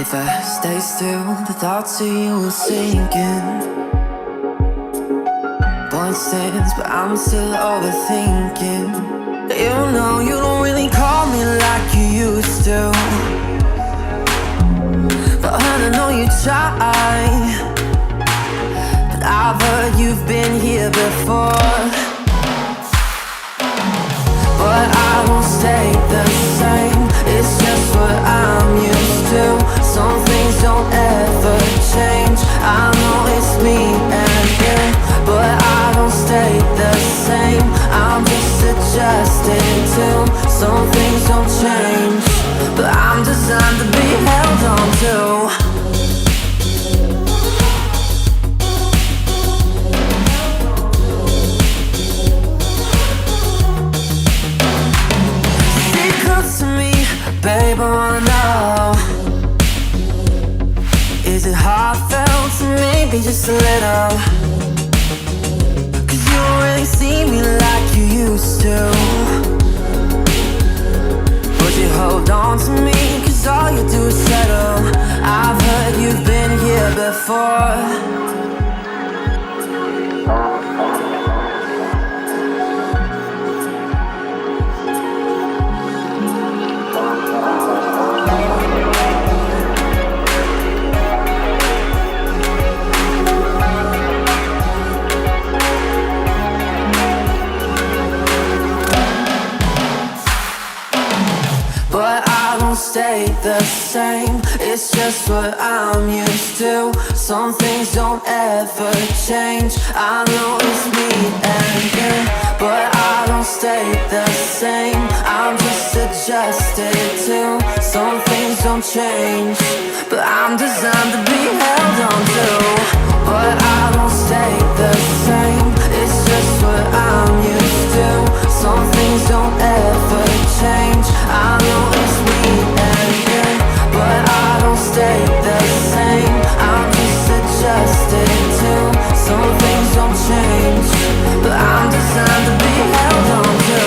If I stay still, the thoughts of you will sink in. Point stands, but I'm still overthinking. You know you don't really call me like you used to, but I know you try. But I've heard you've been here before. But I won't stay the same. It's just what I'm used to. Some things don't ever change. I know it's me and you, but I don't stay the same. I'm just adjusting to. Some things don't change, but I'm designed to be held on to. Babe, I wanna know, is it heartfelt to maybe just a little? Cause you don't really see me like you used to, but you hold on to me cause all you do is settle. I've heard you've been here before. Stay the same, it's just what I'm used to. Some things don't ever change. I know it's me and you, but I don't stay the same. I'm just adjusted to. Some things don't change, but I'm designed to be held on to. But I don't stay the same. It's just what I'm used to. Some things don't ever change. I know it's me and you, but I don't stay the same. I'm just adjusted to. Some things don't change, but I'm designed to be held on to.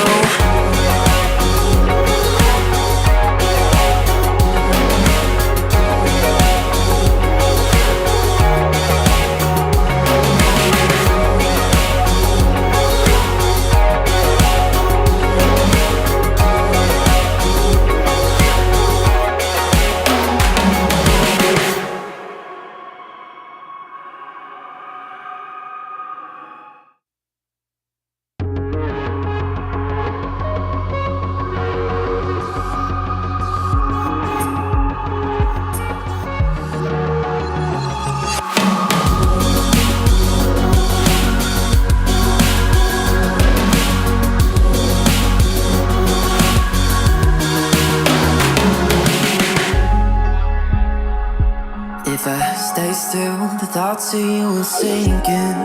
If I stay still, the thoughts of you will sink in.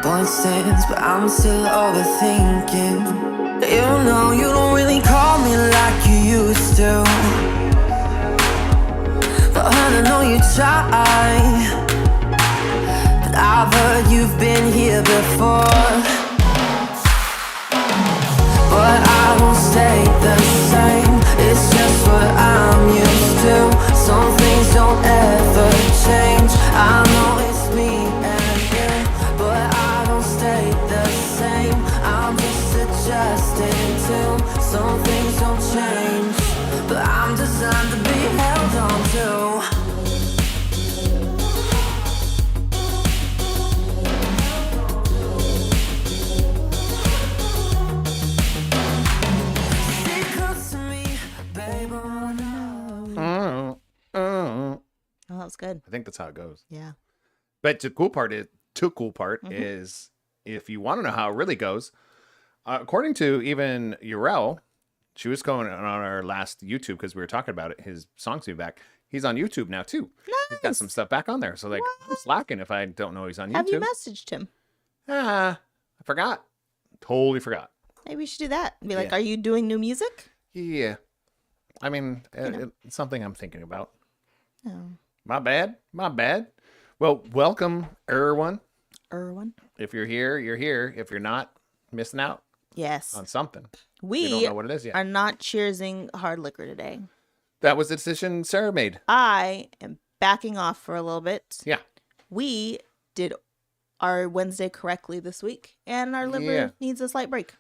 Point stands, but I'm still overthinking. You know you don't really call me like you used to, but I know you try. But I've heard you've been here before. But I won't stay the same. It's just what I'm used to. Some things don't ever change. I know it's me and you, but I don't stay the same. I'm just adjusting to. Some things don't change, but I'm designed to be held on to. Oh, that was good. I think that's how it goes. Yeah. But the cool part is if you want to know how it really goes, according to even Urel, she was going on our last YouTube because we were talking about it. His songs be back. He's on YouTube now too. Nice. He's got some stuff back on there. So like, I'm slacking if I don't know he's on YouTube. Have you messaged him? I forgot. Totally forgot. Maybe we should do that. Be like, Yeah. Are you doing new music? Yeah. I mean, it's something I'm thinking about. Oh. My bad. Well, welcome, Erwin. Erwin. If you're here, you're here. If you're not, missing out Yes. on something. We don't know what it is yet. are not cheersing hard liquor today. That was the decision Sarah made. I am backing off for a little bit. Yeah. We did our Wednesday correctly this week, and our liver Yeah. needs a slight break.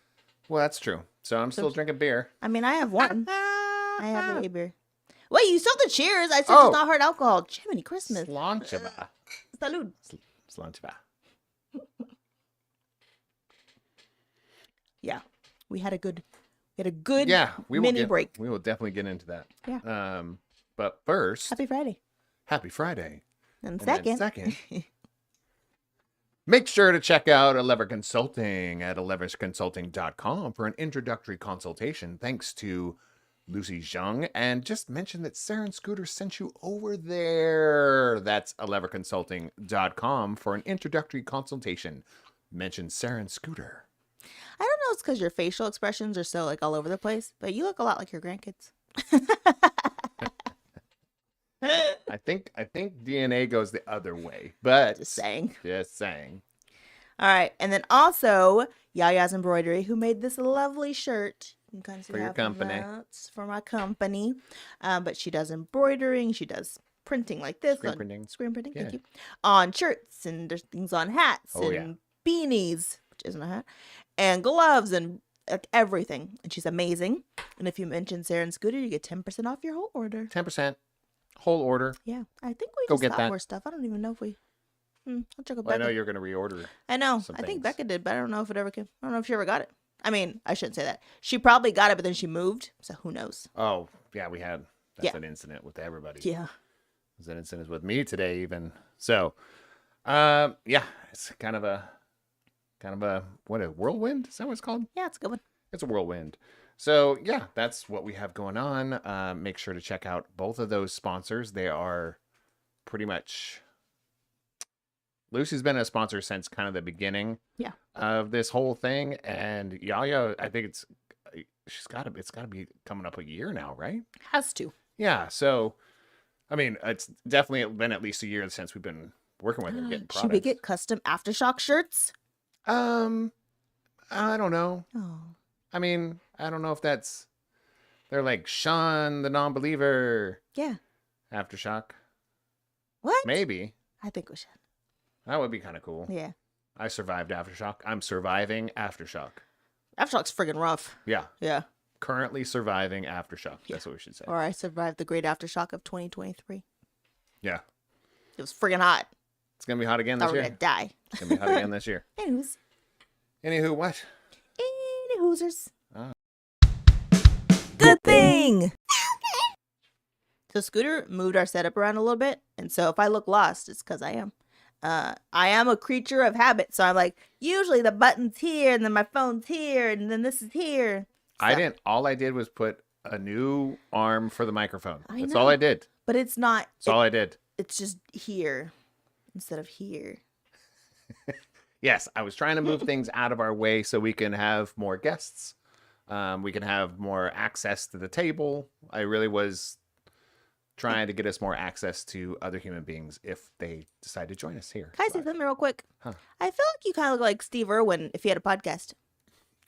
Well, that's true. So I'm still drinking beer. I mean, I have one. I have a beer. Wait, you still have the cheers. I said Oh. it's not hard alcohol. Jiminy Christmas. Slancheva. Salud. Slancheva. Yeah. We had a good Yeah, we will mini break. We will definitely get into that. Yeah. But first, Happy Friday. happy Friday. And then second. Make sure to check out Lever Consulting at leversconsulting.com for an introductory consultation. Thanks to Lucy Zhang. And just mention that Sarah and Scooter sent you over there. That's leverconsulting.com for an introductory consultation. Mention Sarah and Scooter. I don't know it's because your facial expressions are so like all over the place, but you look a lot like your grandkids. I think DNA goes the other way, but Just saying. Just saying. All right. And then also Yaya's Embroidery, who made this lovely shirt. You can kind of see For your half of company. that. It's for my company. But she does embroidering. She does printing like this. Screen on- printing. Screen printing, thank Yeah. you. On shirts, and there's things on hats Oh, and beanies, which isn't a hat, and gloves and like, everything. And she's amazing. And if you mention Sarah and Scooter, you get 10% off your whole order. 10%. Whole order. Yeah. I think we Go just get got that. more stuff. I don't even know if we... I'll check with Well, I Becca. know you're going to reorder. I know. some I think things. Becca did, but I don't know if it ever came. I don't know if she ever got it. I mean, I shouldn't say that. She probably got it, but then she moved. So who knows? Oh, yeah, we had. That's Yeah. an incident with everybody. Yeah. There's an incident with me today, even. So, yeah, it's kind of a what, a whirlwind? Is that what it's called? Yeah, it's a good one. It's a whirlwind. So, yeah, that's what we have going on. Make sure to check out both of those sponsors. They are pretty much. Lucy's been a sponsor since kind of the beginning Yeah. of this whole thing, and Yaya, I think it's got to be coming up a year now, right? Has to. Yeah. So, I mean, it's definitely been at least a year since we've been working with her, getting products. Should we get custom Aftershock shirts? I don't know. Oh. I mean, I don't know if they're like Sean the non-believer Yeah. Aftershock. What? Maybe. I think we should. That would be kind of cool. Yeah. I survived Aftershock. I'm surviving Aftershock. Aftershock's friggin' rough. Yeah. Yeah. Currently surviving Aftershock. That's what we should say. Or I survived the great Aftershock of 2023. Yeah. It was friggin' hot. It's going to be hot again Thought this we were year. gonna die. It's going to be hot again this year. Anyways. Anywho, what? Any hoosers. Oh. Good thing. So Scooter moved our setup around a little bit, and so if I look lost, it's because I am. I am a creature of habit, so I'm like, usually the button's here, and then my phone's here, and then this is here. So- All I did was put a new arm for the microphone. I That's know. all I did. But it's not. That's all I did. It's just here instead of here. Yes, I was trying to move things out of our way so we can have more guests. We can have more access to the table. I really was trying to get us more access to other human beings if they decide to join us here. Can I say something real quick? Huh. I feel like you kind of look like Steve Irwin if he had a podcast.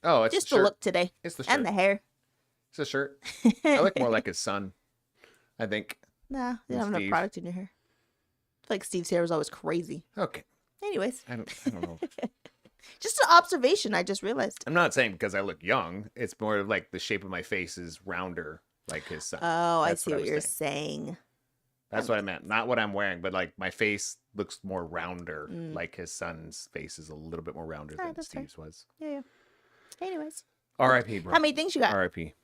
Oh, it's Just the the shirt. look today. It's the shirt. And the hair. It's the shirt. I look more like his son, I think. Nah, you don't have enough Steve. product in your hair. I feel like Steve's hair was always crazy. Okay. Anyways, I don't know. just an observation I just realized. I'm not saying because I look young. It's more of like the shape of my face is rounder like his son. Oh, I That's see what I what was you're saying. saying. That's what I meant. Not what I'm wearing, but like my face looks more rounder. Mm. Like his son's face is a little bit more rounder Alright, than that's fair. Steve's was. Yeah. Anyways, R.I.P. bro. how many things you got? R.I.P.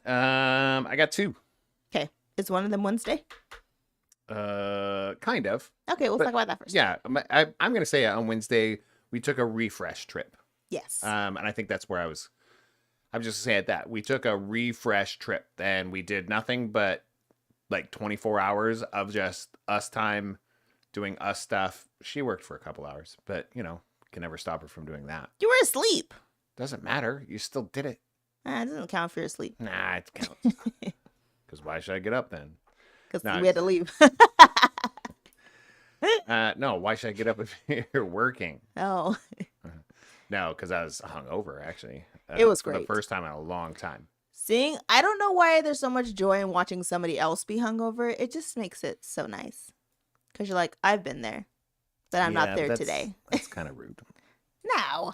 I got 2. Okay, is one of them Wednesday? Kind of. Okay, we'll But- talk about that first. Yeah, I'm gonna say on Wednesday we took a refresh trip. Yes. And I think that's where I'm just saying that we took a refresh trip and we did nothing but like 24 hours of just us time doing us stuff. She worked for a couple hours, but can never stop her from doing that. You were asleep. Doesn't matter. You still did it. It doesn't count if you're asleep. Nah, it counts. Because why should I get up then? Because No, we had to leave. No, why should I get up if you're working? Oh, No, because I was hungover, actually. It was for great. the first time in a long time. I don't know why there's so much joy in watching somebody else be hungover. It just makes it so nice. Because you're like, I've been there, but I'm not there today. That's kind of rude. No.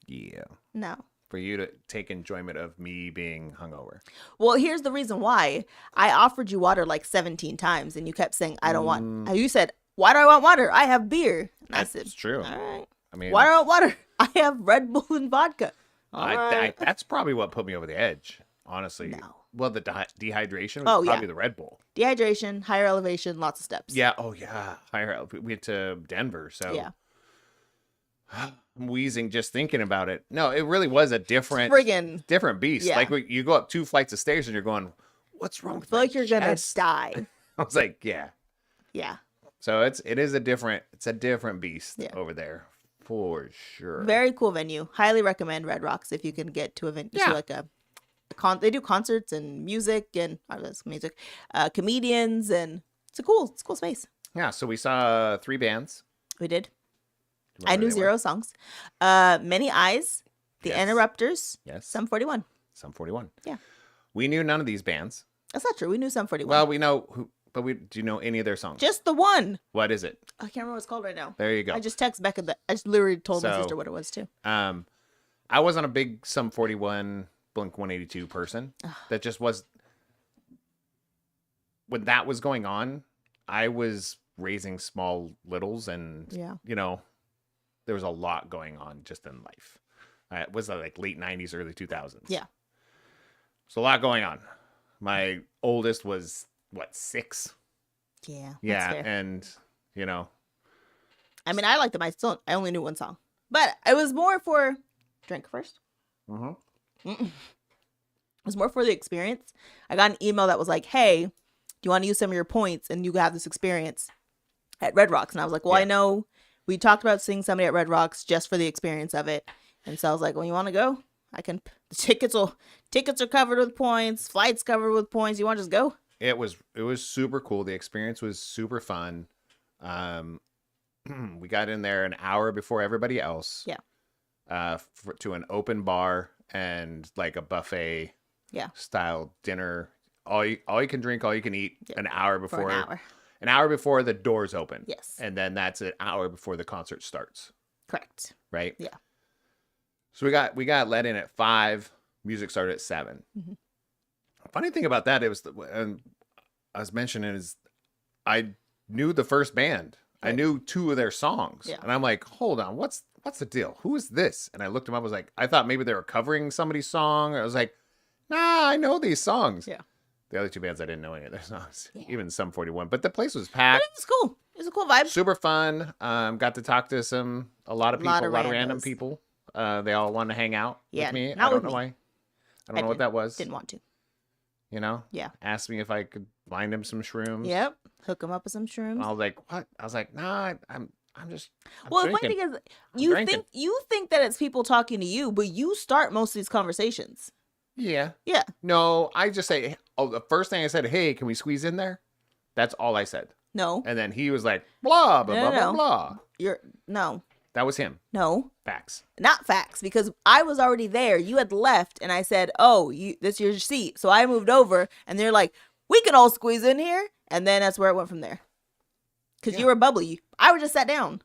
Yeah. No. For you to take enjoyment of me being hungover. Well, here's the reason why. I offered you water like 17 times, and you kept saying, I don't want. You said, why do I want water? I have beer. And I said, That's true. All right. I mean, Why do I want water? I have Red Bull and vodka. All right. that's probably what put me over the edge, honestly. No. Well, the dehydration was probably the Red Bull. Dehydration, higher elevation, lots of steps. Yeah. Oh, yeah. Higher. We went to Denver, so Yeah. I'm wheezing just thinking about it. No, it really was a different beast. Yeah. Like you go up 2 flights of stairs and you're going, "What's wrong?" I with feel my like you're going to chest?" die. I was like, "Yeah." Yeah. So it's a different beast Yeah. over there for sure. Very cool venue. Highly recommend Red Rocks if you can get to a venue. Yeah. To like they do concerts and music and comedians, and it's a cool space. Yeah. So we saw 3 bands. We did. Do you I remember knew they were? 0 songs. Many Eyes, The Yes. Interrupters, Yes. Sum 41. Sum 41. Yeah. We knew none of these bands. That's not true. We knew Sum 41. Well, we know who, but do you know any of their songs? Just the one. What is it? I can't remember what it's called right now. There you go. I just text Becca I just literally told my So- sister what it was too. I wasn't a big Sum 41 Blink 182 person. That just was when that was going on, I was raising small littles and Yeah. there was a lot going on just in life. It was like late 90s, early 2000s. Yeah. So a lot going on. My oldest was 6? Yeah. Yeah, That's fair. and I mean, I liked them. I only knew one song, but it was more for drink first. Mhm. It was more for the experience. I got an email that was like, "Hey, do you want to use some of your points and you have this experience at Red Rocks?" And I was like, "Well, Yeah. I know we talked about seeing somebody at Red Rocks just for the experience of it." And so I was like, "Well, you want to go? I can. The tickets are covered with points. Flights covered with points. You want to just go?" It was super cool. The experience was super fun. We got in there an hour before everybody else. Yeah. To an open bar and like a buffet. Yeah. Style dinner. All you can drink, all you can eat. Yeah. An hour For before. an hour. An hour before the doors open. Yes. And then that's an hour before the concert starts. Correct. Right. Yeah. So we got let in at 5. Music started at 7. Mhm. Funny thing about that, it was, and I was mentioning, is I knew the first band. I Right. knew 2 of their songs, Yeah. and I'm like, hold on, what's the deal? Who is this? And I looked them up. I was like, I thought maybe they were covering somebody's song. I was like, nah, I know these songs. Yeah. The other 2 bands, I didn't know any of their songs, Yeah. even Sum 41. But the place was But packed, it was cool. It was a cool vibe. super fun. Got to talk to a lot of people, Lot a of lot of random randos. people. They all wanted to hang out Yeah, with me. not I don't with know me. why. I don't I know what that was. Didn't want to. Yeah. Asked me if I could find him some shrooms. Yep. Hook them up with some And shrooms. I was like, what? I was like, nah, I'm Well, the drinking. funny thing is, I'm you drinking. think that it's people talking to you, but you start most of these conversations. Yeah. Yeah. No, I just say, the first thing I said, hey, can we squeeze in there? That's all I said. No. And then he was like, blah, blah, No, blah, no. blah, blah. No. That was him. No. Facts. Not facts, because I was already there. You had left, and I said, "Oh, this is your seat." So I moved over, and they're like, "We can all squeeze in here," and then that's where it went from there. Because you Yeah. were bubbly. I would just sat down.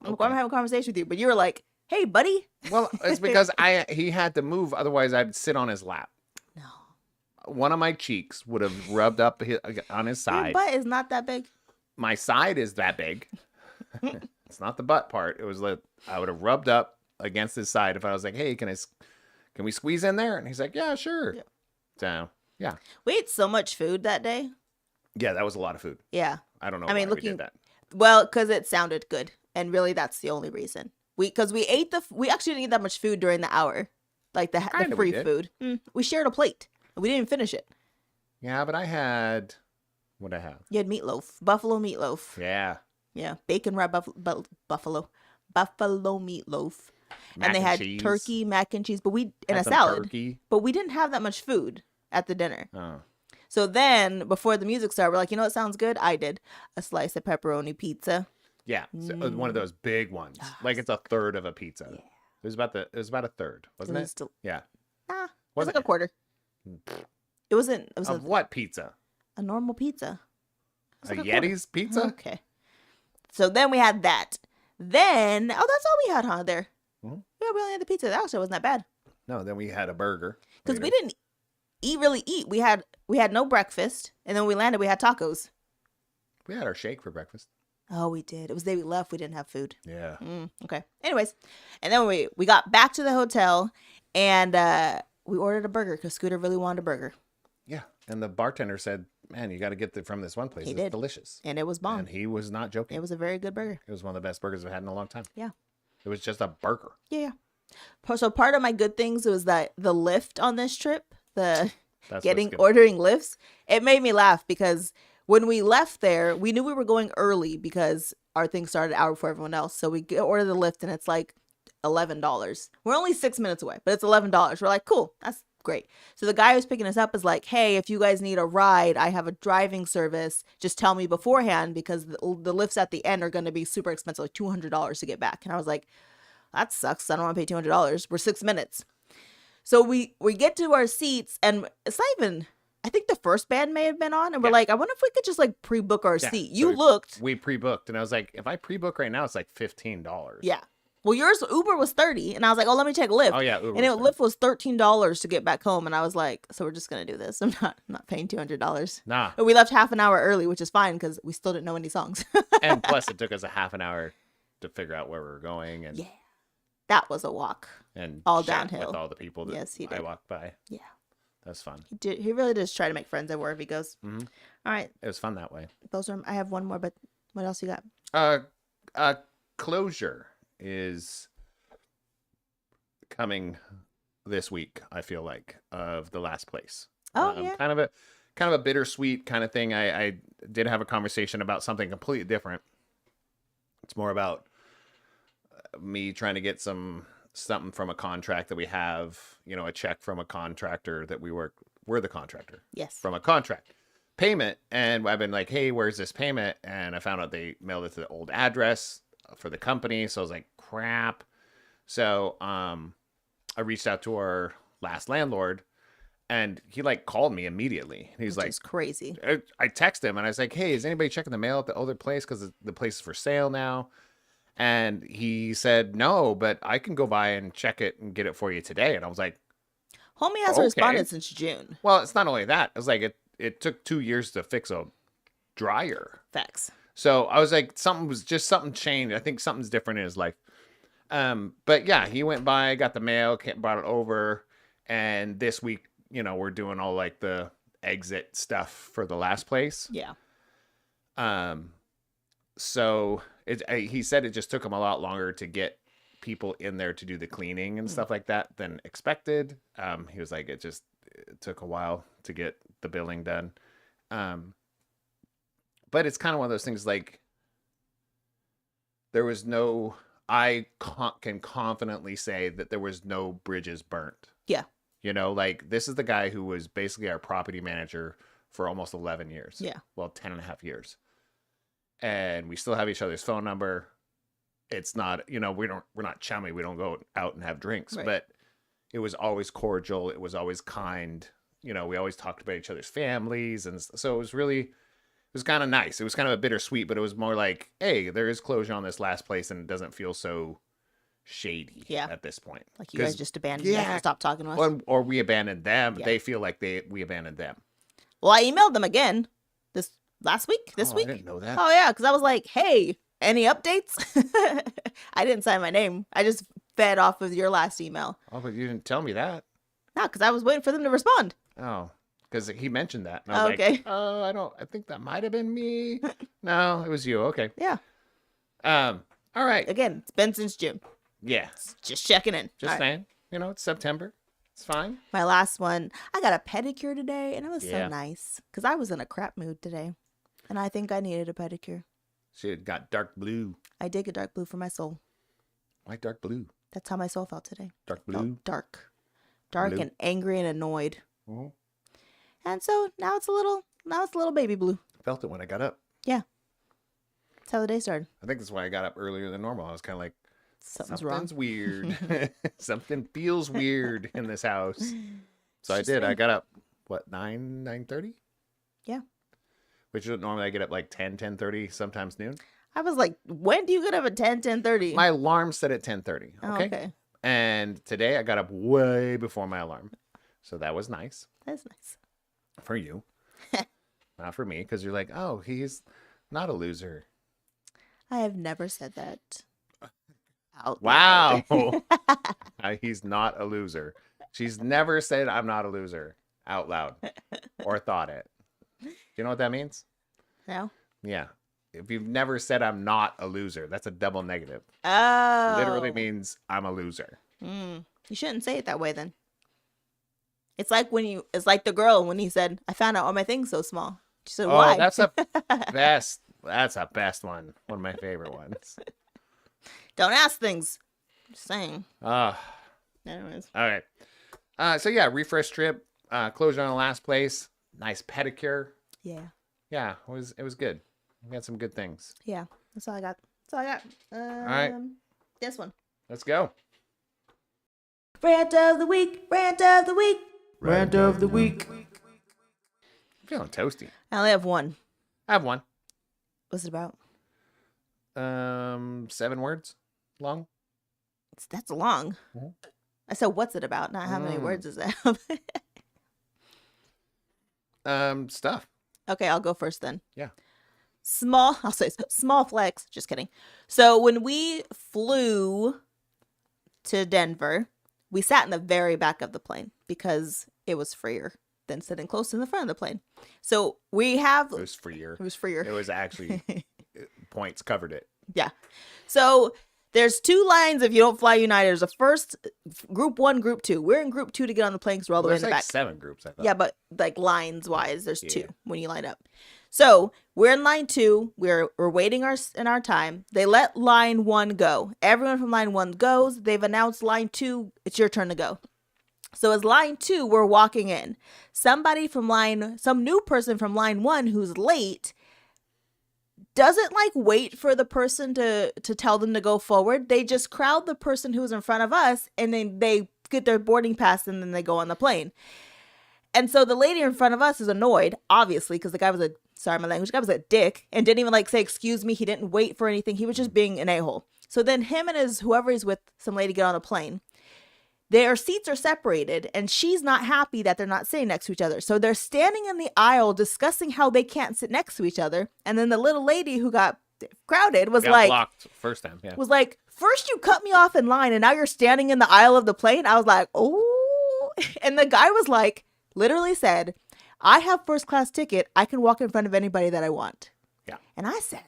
I'm Okay. having a conversation with you, but you were like, "Hey, buddy." Well, it's because he had to move, otherwise I'd sit on his lap. No. One of my cheeks would have rubbed up on his Your side. butt is not that big. My side is that big. It's not the butt part. It was like I would have rubbed up against his side if I was like, "Hey, can we squeeze in there?" And he's like, "Yeah, sure." Yeah. So yeah, We ate so much food that day. yeah, that was a lot of food. Yeah. I don't know. I mean, why we did that. Well, because it sounded good, and really, that's the only reason. We actually didn't eat that much food during the hour, like the Kinda we free did. food. We shared a plate, and we didn't even finish it. Yeah, but I had what I have. You had meatloaf, buffalo meatloaf. Yeah, Yeah, bacon wrapped buffalo meatloaf, Mac and they had cheese. turkey, mac and cheese, and Had a some salad. Turkey. But we didn't have that much food at the dinner. Oh, So then, before the music started, we're like, you know what sounds good? I did a slice of pepperoni pizza. yeah, so it was one of those big ones. Like it's a third of a pizza. Yeah. It was about a third, wasn't It it? was still- Yeah. It was Wasn't like a quarter. It wasn't. It was Of what pizza? a normal pizza. It A was like quarter. Yeti's pizza? Okay. So then we had that. Then that's all we had, huh? There. Mhm. Yeah, we only had the pizza. That actually wasn't that bad No, then we had a burger. because we later. didn't really eat. We had no breakfast, and then when we landed, we had tacos. We had our shake for breakfast. Oh, we did. It was the day we left. We didn't have food. Yeah. Okay. Anyways, and then we got back to the hotel, and we ordered a burger because Scooter really wanted a burger, Yeah. And the bartender said, man, you got to get it from this one place. He It's did. delicious. and it was bomb. And he was not joking. It was a very good burger. It was one of the best burgers I've had in a long time. Yeah. It was just a burger. Yeah. So part of my good things was that the lift on this trip, the That's ordering lifts, it made me laugh because when we left there, we knew we were going early because our thing started an hour before everyone else. So we order the lift and it's like $11. We're only 6 minutes away, but it's $11. We're like, cool, that's great. So the guy who's picking us up is like, hey, if you guys need a ride, I have a driving service. Just tell me beforehand because the lifts at the end are going to be super expensive, like $200 to get back. And I was like, that sucks. I don't want to pay $200. We're 6 minutes. So we get to our seats and it's not even, I think the first band may have been on. And we're Yeah. like, I wonder if we could just like pre-book our Yeah, seat. so You looked. We pre-booked, and I was like, if I pre-book right now, it's like $15. Yeah. Well, yours Uber was $30, and I was like, "Oh, let me take Lyft." Oh yeah, Uber and was Lyft was $13 to get back home, and I was like, "So we're just gonna do this. I'm not paying $200." Nah. But we left half an hour early, which is fine because we still didn't know any songs. And plus, it took us a half an hour to figure out where we were going, and Yeah, that was a walk. and all chat downhill. with all the people that Yes, he I did. walked by. Yeah, That's fun. he really does try to make friends everywhere he goes. Mhm. All right, It was fun that way. those are. I have one more, but what else you got? Closure is coming this week. I feel like of the last place. Oh yeah, kind of a bittersweet kind of thing. I did have a conversation about something completely different. It's more about me trying to get something from a contract that we have, a check from a contractor that we're the contractor yes. from a contract payment. And I've been like, hey, where's this payment? And I found out they mailed it to the old address for the company. So I was like, crap. So I reached out to our last landlord and he like called me immediately. He's Which like, is crazy. I texted him and I was like, hey, is anybody checking the mail at the other place? Because the place is for sale now. And he said, no, but I can go by and check it and get it for you today. And I was like, Homie hasn't Okay. responded since June. well, it's not only that. It was like, it took 2 years to fix a dryer. Facts. So I was like, something changed. I think something's different in his life. But yeah, he went by, got the mail, brought it over. And this week, we're doing all like the exit stuff for the last place. Yeah. So he said it just took him a lot longer to get people in there to do the cleaning and stuff like that than expected. He was like, it took a while to get the billing done. But it's kind of one of those things like I can confidently say that there was no bridges burnt. Yeah. Like this is the guy who was basically our property manager for almost 11 years. Yeah. Well, 10 and a half years. And we still have each other's phone number. It's not, we're not chummy. We don't go out and have drinks, Right. but it was always cordial. It was always kind. We always talked about each other's families. And so it was kind of nice. It was kind of a bittersweet, but it was more like, hey, there is closure on this last place and it doesn't feel so shady at this point. Like you guys 'Cause- just abandoned us and stopped talking to us. or we abandoned them. Yeah. They feel like we abandoned them. Well, I emailed them again this week. I didn't know that. Oh yeah, because I was like, hey, any updates? I didn't sign my name. I just fed off of your last email. Oh, but you didn't tell me that. No, because I was waiting for them to respond. Oh, because he mentioned that. And I was Okay. like, oh, I think that might have been me. No, it was you. Okay. Yeah. All right. Again, it's been since June. Yeah. Just checking in. Just All right. saying. It's September. It's fine. My last one, I got a pedicure today, and it was Yeah. so nice because I was in a crap mood today, and I think I needed a pedicure. She had got dark blue. I did get dark blue for my soul. Why dark blue? That's how my soul felt today. Dark Felt blue. dark Blue. and angry and annoyed. Mhm. And so now it's a little baby blue. Felt it when I got up. Yeah. That's how the day started. I think that's why I got up earlier than normal. I was kind of like, Something's wrong. weird. Something feels weird in this house. So I Just did. I saying. got up, what, 9:30? Yeah. Which is normally I get up like 10:30, sometimes noon. I was like, when do you get up at 10:30? My alarm set at 10:30. Oh, Okay. okay. And today I got up way before my alarm. So that was nice That's nice. for you. Not for me, because you're like, oh, he's not a loser. I have never said that out Wow. loud. He's not a loser. She's never said I'm not a loser out loud or thought it. Do you know what that means? No? Yeah. If you've never said I'm not a loser, that's a double negative. Oh. Literally means I'm a loser. You shouldn't say it that way then. It's like it's like the girl when he said, I found out why my thing's so small. She said, why? Oh, that's a best. That's a best one. One of my favorite ones. Don't ask things. Just saying. Ah. Anyways. All right. So yeah, refresh trip, closure on the last place, nice pedicure. Yeah. Yeah, it was good. We had some good things. Yeah. That's all I got. All right. This one. Let's go. Rant of the week. Rant of the week. Rant of the week. I'm feeling toasty. I only have one. I have one. What's it about? 7 words long. That's long. Mhm. I said, what's it about? Not how many words is it? Stuff. Okay, I'll go first then. Yeah. I'll say small flex. Just kidding. So when we flew to Denver, we sat in the very back of the plane because it was freer than sitting close in the front of the plane. So we have. It was freer. It was freer. It was actually points covered it. Yeah. So there's 2 lines if you don't fly United. There's a first group 1, group 2. We're in group 2 to get on the plane because we're all the way in There's the like back. 7 groups, I thought. Yeah, but like lines wise, there's 2 Yeah. when you line up. So we're in line 2. We're waiting in our time. They let line 1 go. Everyone from line 1 goes. They've announced line 2. It's your turn to go. So as line 2, we're walking in. Some new person from line 1 who's late doesn't like wait for the person to tell them to go forward. They just crowd the person who's in front of us, and then they get their boarding pass, and then they go on the plane. And so the lady in front of us is annoyed, obviously, because the guy was a dick, and didn't even like say excuse me. He didn't wait for anything. He was just being an a-hole. So then him and whoever he's with, some lady, get on a plane. Their seats are separated, and she's not happy that they're not sitting next to each other. So they're standing in the aisle discussing how they can't sit next to each other. And then the little lady who got crowded was Got blocked first time. Yeah. was like, first you cut me off in line, and now you're standing in the aisle of the plane. I was like, oh. And the guy was like, literally said, I have first class ticket. I can walk in front of anybody that I want. Yeah. And I said,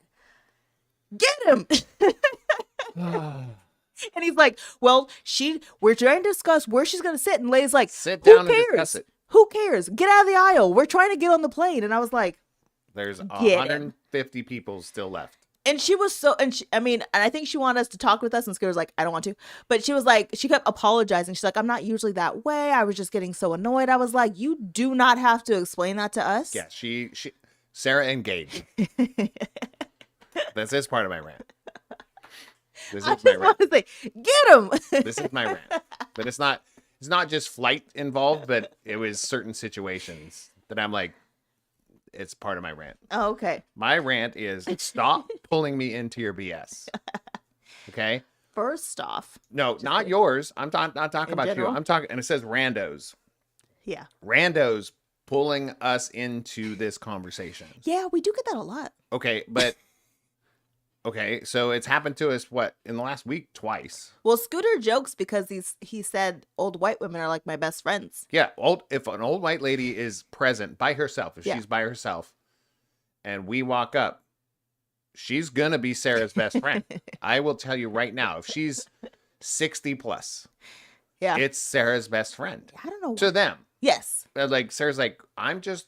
get him. And he's like, well, we're trying to discuss where she's going to sit. And Lay's like, Sit who down and discuss cares? it. Who cares? Get out of the aisle. We're trying to get on the plane. And I was like, There's Get 150 people still left. and she was so, and I think she wanted us to talk with us, and Scooter was like, I don't want to. But she was like, she kept apologizing. She's like, I'm not usually that way. I was just getting so annoyed. I was like, you do not have to explain that to us. Yeah, Sarah engaged. This is part of my rant. This I is my just rant. want to say, get him. This is my rant. But it's not just flight involved, but it was certain situations that I'm like, it's part of my rant. Oh, okay. My rant is stop pulling me into your BS. Okay? First off, No, not yours. I'm not talking about general? you. I'm talking, and it says randos. yeah. Randos pulling us into this conversation. Yeah, we do get that a lot. Okay, but okay, so it's happened to us in the last week twice. Well, Scooter jokes because he said old white women are like my best friends. Yeah, if an old white lady is present by herself, if Yeah. she's by herself, and we walk up, she's gonna be Sarah's best friend. I will tell you right now, if she's 60 plus, Yeah. it's Sarah's best friend I don't know. to them. Yes. Like Sarah's like, I'm just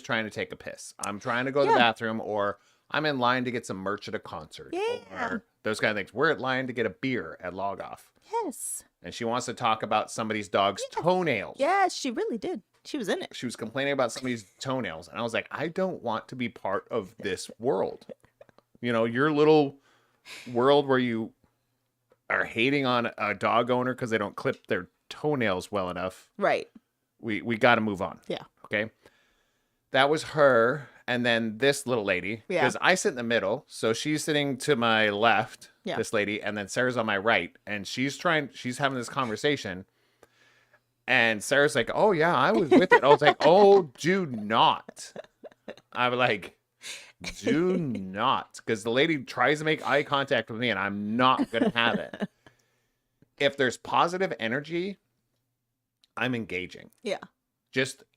trying to take a piss. I'm trying to go to the Yeah. bathroom, or I'm in line to get some merch at a concert. Yeah. Or those kind of things. We're in line to get a beer at Log Off. Yes. And she wants to talk about somebody's dog's toenails. Yeah, she really did. She was in it. She was complaining about somebody's toenails. And I was like, I don't want to be part of this world. You know, your little world where you are hating on a dog owner because they don't clip their toenails well enough. Right. We got to move on. Yeah. Okay. That was her. And then this little lady, Yeah. because I sit in the middle. So she's sitting to my left, Yeah. this lady, and then Sarah's on my right. And she's having this conversation. And Sarah's like, oh, yeah, I was with it. I was like, oh, do not. I was like, do not. Because the lady tries to make eye contact with me, and I'm not going to have it. If there's positive energy, I'm engaging. Yeah.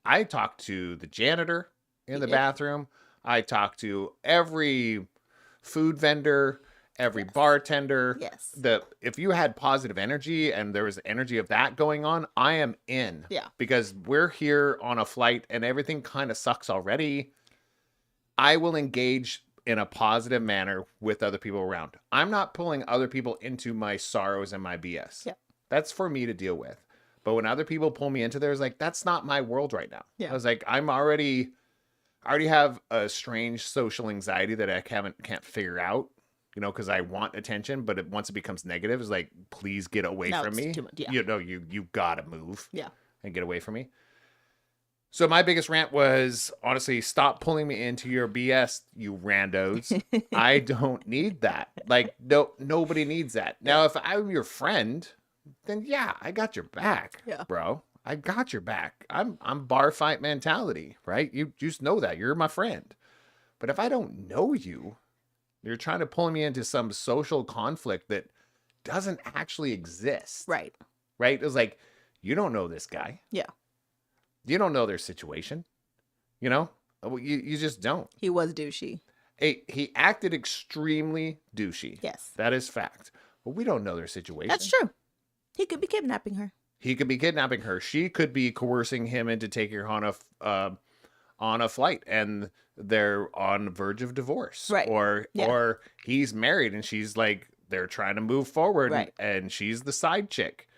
I talk to the janitor in the Yeah. bathroom. I talk to every food vendor, every bartender. Yes. If you had positive energy and there was energy of that going on, I am in. Yeah. Because we're here on a flight and everything kind of sucks already. I will engage in a positive manner with other people around. I'm not pulling other people into my sorrows and my BS. Yeah. That's for me to deal with. But when other people pull me into there, it's like, that's not my world right now. Yeah. I was like, I already have a strange social anxiety that I can't figure out, because I want attention, but once it becomes negative, it's like, please get away No, from it's me. too much, yeah. You gotta move. Yeah. And get away from me. So my biggest rant was, honestly, stop pulling me into your BS, you randos. I don't need that. Like, no, nobody needs that. Now, if I'm your friend, then yeah, I got your back, Yeah. bro. I got your back. I'm bar fight mentality, right? You just know that. You're my friend. But if I don't know you, you're trying to pull me into some social conflict that doesn't actually exist. Right. Right? It's like, you don't know this guy. Yeah. You don't know their situation. You just don't. He was douchey. He acted extremely douchey. Yes. That is fact. But we don't know their situation. That's true. He could be kidnapping her. He could be kidnapping her. She could be coercing him into taking her on a flight, and they're on the verge of divorce. Right. Or he's married and she's like, they're trying to move forward, Right. and she's the side chick.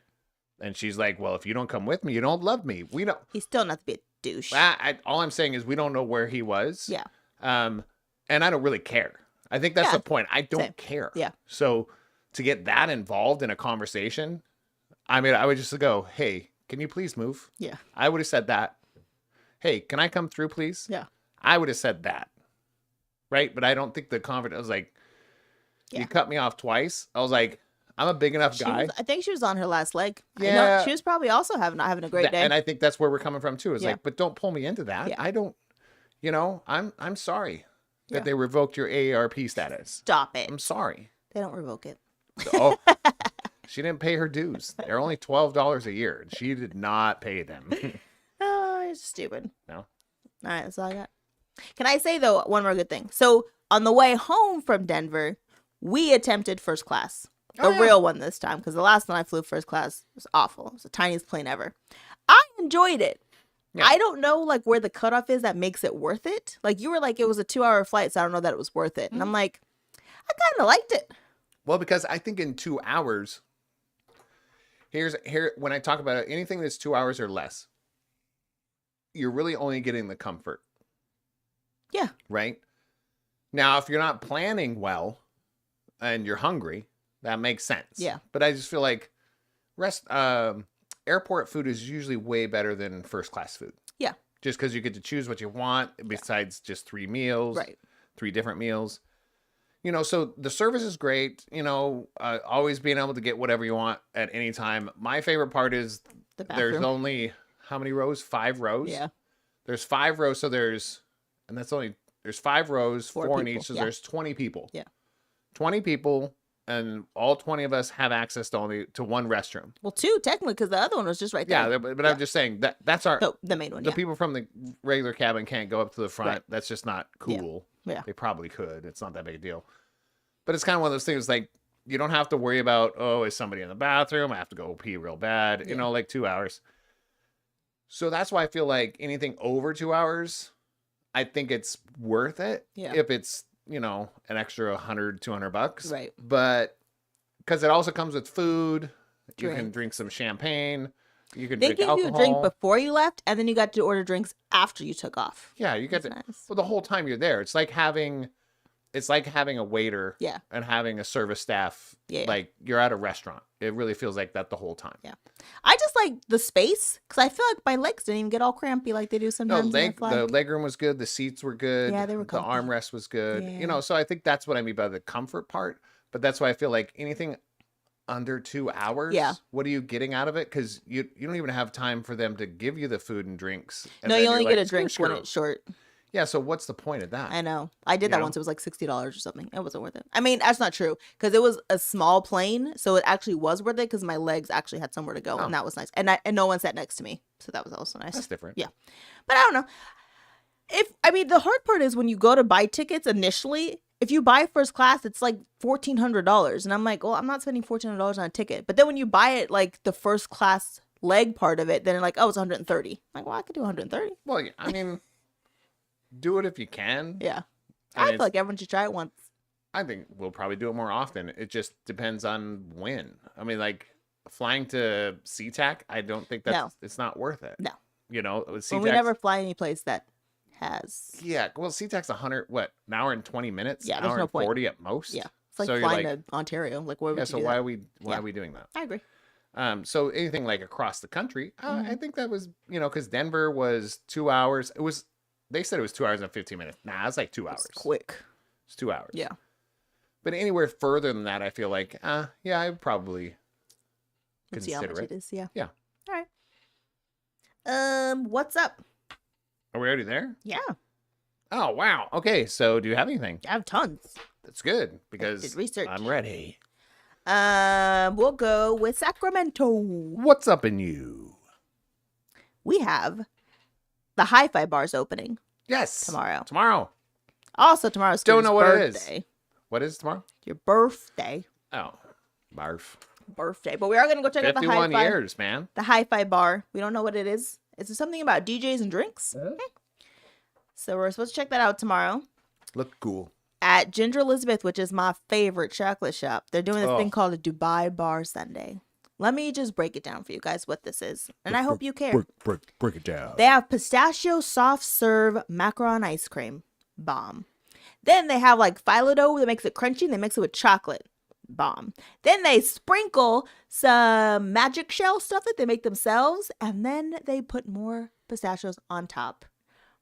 And she's like, well, if you don't come with me, you don't love me. We don't. He's still not to be a douche. All I'm saying is we don't know where he was. Yeah. And I don't really care. I think that's Yeah. the point. I don't Same. care. Yeah. So to get that involved in a conversation, I would just go, hey, can you please move? Yeah. I would have said that. Hey, can I come through, please? Yeah. I would have said that. Right? But I don't think the confidence, I was like, Yeah. you cut me off twice. I was like, I'm a big enough guy. I think she was on her last leg. Yeah. She was probably also not having a great day. And I think that's where we're coming from too. It's Yeah. like, but don't pull me into that. Yeah. I don't, I'm sorry that Yeah. they revoked your AARP status. Stop it. I'm sorry. They don't revoke it. Oh, she didn't pay her dues. They're only $12 a year. And she did not pay them. Oh, it's stupid. No. All right, that's all I got. Can I say, though, one more good thing? So on the way home from Denver, we attempted first class. The Oh, yeah. real one this time, because the last one I flew first class was awful. It was the tiniest plane ever. I enjoyed it. Yeah. I don't know where the cutoff is that makes it worth it. Like, you were like, it was a 2-hour flight, so I don't know that it was worth it. And I'm like, I kind of liked it. Well, because I think in 2 hours, here when I talk about it, anything that's 2 hours or less, you're really only getting the comfort. Yeah. Right? Now, if you're not planning well and you're hungry, that makes sense. Yeah. But I just feel like airport food is usually way better than first class food. Yeah. Just because you get to choose what you want besides just 3 meals. Right. 3 different meals. So the service is great. Always being able to get whatever you want at any time. My favorite part is The there's bathroom. only how many rows? 5 rows. Yeah. There's 5 rows, so there's 5 rows, 4 in people, each, so yeah. there's 20 people. Yeah. 20 people, and all 20 of us have access to only to one restroom. Well, 2, technically, because the other one was just right there. Yeah, but I'm just saying that's our The main one, the yeah. people from the regular cabin can't go up to the front. Right. That's just not cool. Yeah. They probably could. It's not that big a deal. But it's kind of one of those things like you don't have to worry about, oh, is somebody in the bathroom? I have to go pee real bad. Yeah. Like 2 hours. So that's why I feel like anything over 2 hours, I think it's worth it. Yeah. If it's, an extra $100, $200. Right. But because it also comes with food, you can Drink. drink some champagne. You can They drink give alcohol. you a drink before you left, and then you got to order drinks after you took off. Yeah, you get That's to. nice. Well, the whole time you're there, it's like having it's like having a waiter Yeah. and having a service staff. Yeah. Like you're at a restaurant. It really feels like that the whole time. Yeah. I just like the space because I feel like my legs didn't even get all crampy like they do No, sometimes. the leg room was good. The seats were good. Yeah, they were The comfy. armrest was good. Yeah. You know, so I think that's what I mean by the comfort part. But that's why I feel like anything under 2 hours, Yeah. what are you getting out of it? Because you don't even have time for them to give you the food and drinks. And No, then you you're only like, get a "Screw, drink when screw." it's short. Yeah, so what's the point of that? I know. I did You that know? once. It was like $60 or something. It wasn't worth it. I mean, that's not true because it was a small plane, so it actually was worth it because my legs actually had somewhere to go, Oh. and that was nice. And no one sat next to me, so that was also nice. That's different. Yeah. But I don't know. The hard part is when you go to buy tickets initially. If you buy first class, it's like $1,400, and I'm like, well, I'm not spending $1,400 on a ticket. But then when you buy it, like the first class leg part of it, then like, oh, it's 130. I'm like, well, I could do 130. Well, I mean, do it if you can. Yeah. I mean, I feel like everyone should try it once. I think we'll probably do it more often. It just depends on when. I mean, like flying to SeaTac, I don't think it's not worth it. No. You know, with Well, SeaTac. we never fly any place that has. Yeah, well, SeaTac's an hour and 20 minutes. Yeah, an there's hour no and point. 40 at most. Yeah, it's like So you're flying like- to Ontario. Like, where would Yeah, you so do why that? are we doing that? I agree. So anything like across the country, Mm-hmm. I think that was, because Denver was 2 hours. They said it was 2 hours and 15 minutes. Nah, it's like 2 hours. It's quick. It's 2 hours. Yeah. But anywhere further than that, I feel like, yeah, I would probably Let's see how consider much it is. Yeah. Yeah. All right. What's up? Are we already there? Yeah, Oh, wow. Okay, so do you have anything? I have tons. That's good because did research. I'm ready. We'll go with Sacramento. What's up in you? We have the Hi-Fi bars opening Yes. tomorrow. Tomorrow. Also, tomorrow's Don't know what it birthday. is. What is tomorrow? Your birthday. Oh, barf. Birthday. But we are gonna go check out the 51 Hi-Fi. years, man. The Hi-Fi bar. We don't know what it is. Is it something about DJs and drinks? So we're supposed to check that out tomorrow Look cool. at Ginger Elizabeth, which is my favorite chocolate shop. They're doing this Oh. thing called a Dubai Bar Sunday. Let me just break it down for you guys what this is. And I hope you care. Break it down. They have pistachio soft serve macaron ice cream. Bomb. Then they have like phyllo dough that makes it crunchy and they mix it with chocolate. Bomb. Then they sprinkle some magic shell stuff that they make themselves. And then they put more pistachios on top.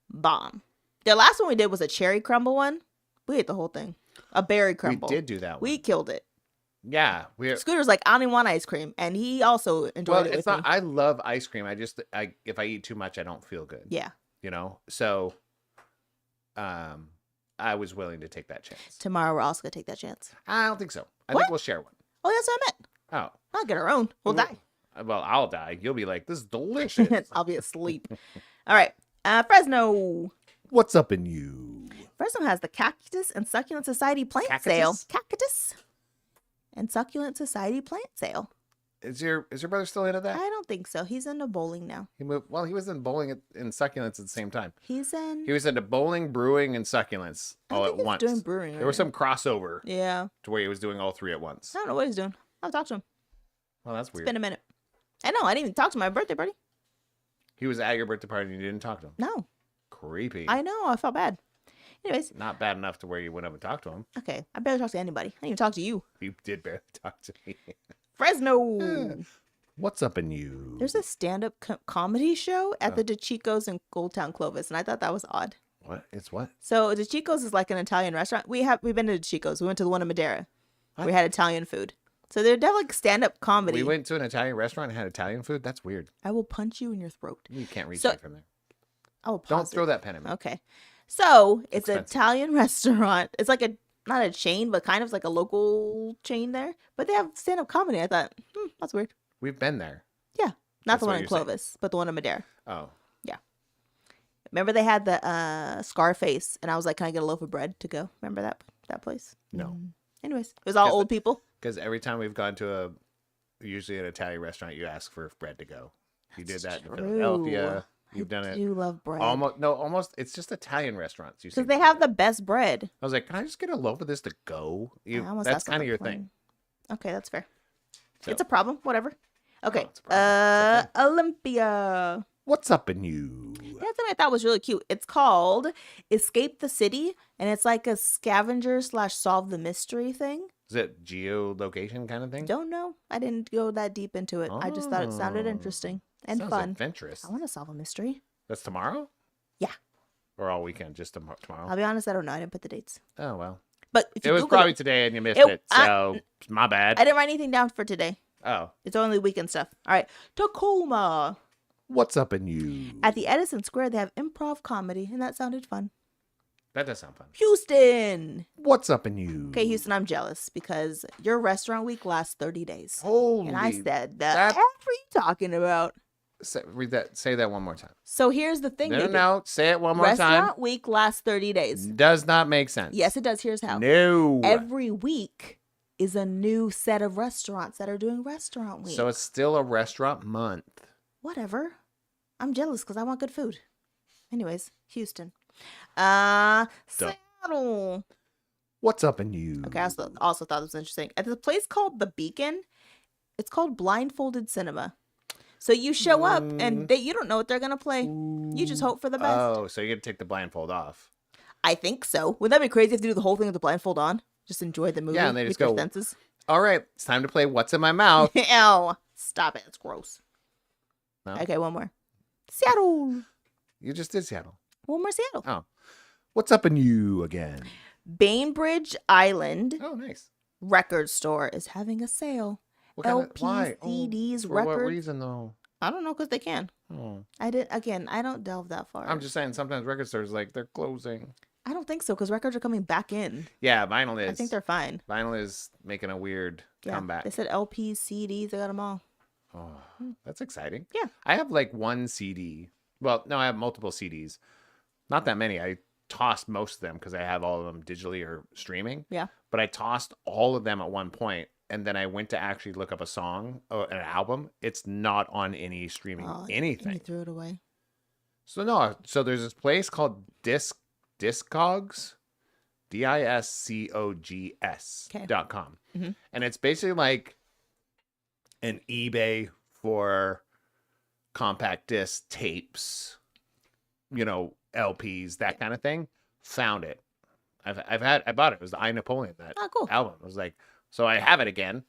Bomb. The last one we did was a cherry crumble one. We ate the whole thing. A berry crumble. We did do that one. We killed it. Yeah. Scooter's like, I don't even want ice cream. And he also enjoyed Well, it it's with not. me. I love ice cream. If I eat too much, I don't feel good. Yeah. So, I was willing to take that chance. Tomorrow we're also going to take that chance. I don't think so. I What? think we'll share one. Oh, that's what I meant. Oh. I'll get our own. We'll die. Well, I'll die. You'll be like, this is delicious. I'll be asleep. All right. Fresno. What's up in you? Fresno has the Cactus and Succulent Society plant Cactus? sale. Cactus and Succulent Society plant sale. Is your brother still into I that? don't think so. He's into bowling now. He moved. Well, he was in bowling and succulents at the same time. He's in. He was into bowling, brewing, and succulents all at he's once. doing brewing. There was some crossover Yeah. to where he was doing all three at once. I don't know what he's doing. I'll talk to him. Well, that's It's weird. been a minute. I know. I didn't even talk to my birthday party. He was at your birthday party and you didn't talk to him. No. Creepy. I know. I felt bad. Anyways. Not bad enough to where you went up and talked to him. Okay. I barely talk to anybody. I didn't even talk to you. You did barely talk to me. Fresno. What's up in you? There's a stand-up comedy show at the DeCicco's in Old Town Clovis, and I thought that was odd. What? It's what? So DeCicco's is like an Italian restaurant. We've been to DeCicco's. We went to the one in Madeira. What? We had Italian food. So they're definitely like stand-up comedy. We went to an Italian restaurant and had Italian food? That's weird. I will punch you in your throat. You can't reach So- me from there. I will Don't pause throw it. that pen at me. Okay. So it's an expensive. Italian restaurant. It's like not a chain, but kind of like a local chain there. But they have stand-up comedy. I thought, that's weird. We've been there. Yeah. Not That's the what one in you're saying. Clovis, but the one in Madeira. Oh. Remember they had the Scarface, and I was like, "Can I get a loaf of bread to go?" Remember that place? No. Anyways, it was all Guess old people. Because every time we've gone to usually an Italian restaurant, you ask for bread to go. You did that in Philadelphia. You've done I it. do love bread. Almost. It's just Italian restaurants. You Because seem they to have do. the best bread. I was like, can I just get a loaf of this to go? I almost That's asked on kind of the your plane. thing. Okay, that's fair. So- It's a problem. Whatever. Okay. it's a problem. It's Olympia. What's up in you? That's something I thought was really cute. It's called Escape the City, and it's like a scavenger / solve the mystery thing. Is it geolocation kind of thing? Don't know. I didn't go that deep into it. I just thought it sounded Oh. interesting and Sounds fun. adventurous. I want to solve a mystery. That's tomorrow? Yeah. Or all weekend? Just tomorrow? I'll be honest, I don't know. I didn't put the dates. Oh, well. But if It you was Google probably today and you missed It- it, so my bad. I didn't write anything down for today. Oh. It's only weekend stuff. All right. Tacoma. What's up in you? At the Edison Square, they have improv comedy, and that sounded fun. That does sound fun. Houston. What's up in you? Okay, Houston, I'm jealous because your restaurant week lasts 30 days. Holy. And I said, the that- F are you talking about? Read that. Say that one more time. So here's the thing. No. Say it one more Restaurant time. week lasts 30 days. Does not make sense. Yes, it does. Here's how. No. Every week is a new set of restaurants that are doing restaurant week. So it's still a restaurant month. Whatever. I'm jealous because I want good food. Anyways, Houston. Seattle. What's up in you? Okay, I also thought this was interesting. At the place called The Beacon, it's called Blindfolded Cinema. So you show up and you don't know what they're going to play. You just hope for the best. Oh, so you got to take the blindfold off. I think so. Wouldn't that be crazy if they do the whole thing with the blindfold on? Just enjoy the movie Yeah, and they with just your go, senses. All right, it's time to play What's in My Mouth. Ew. Stop it. It's gross. No? Okay, one more. Seattle. You just did Seattle. One more Seattle. Oh. What's up in you again? Bainbridge Island Oh, nice. record store is having a sale. What kind of, LPs, why? CDs, For what records. reason, though? I don't know because they can. Oh. I don't delve that far. I'm just saying, sometimes record stores, like, they're closing. I don't think so because records are coming back in. Yeah, vinyl is. I think they're fine. Vinyl is making a weird Yeah, comeback. they said LPs, CDs, they got them all. Oh, that's exciting. Yeah. I have like one CD. Well, no, I have multiple CDs. Not that many. I tossed most of them because I have all of them digitally or streaming. Yeah. But I tossed all of them at one point, and then I went to actually look up a song or an album. It's not on any streaming And anything. you threw it away. So no. So there's this place called Discogs, discogs.com, Mhm. and it's basically like an eBay for compact disc tapes, LPs, that kind of thing. Found it. I bought it. It was the I Napoleon, that Oh, cool. album. I was like, so I have it again.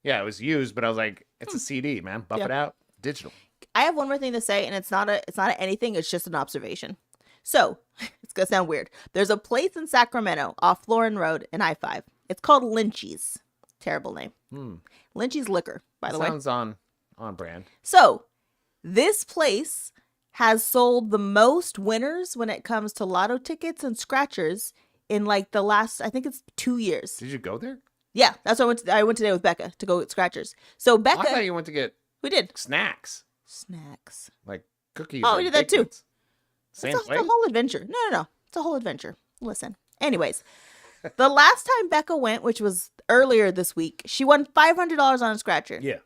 Yeah, it was used, but I was like, it's a CD, man. Buff Yeah. it out, digital. I have one more thing to say, and it's not a anything. It's just an observation. So it's gonna sound weird. There's a place in Sacramento off Florin Road in I-5. It's called Lynchie's. Terrible name. Lynchie's Liquor, by the way. Sounds on brand. So this place has sold the most winners when it comes to lotto tickets and scratchers in like the last, I think it's 2 years. Did you go there? Yeah, that's what I went today with Becca to go get scratchers. So Oh, Becca, I thought you went to get we did snacks, snacks. like cookies. Oh, or we did that baked too. goods. Same It's place. a whole adventure. No. It's a whole adventure. Listen. Anyways, the last time Becca went, which was earlier this week, she won $500 on a scratcher. Yeah.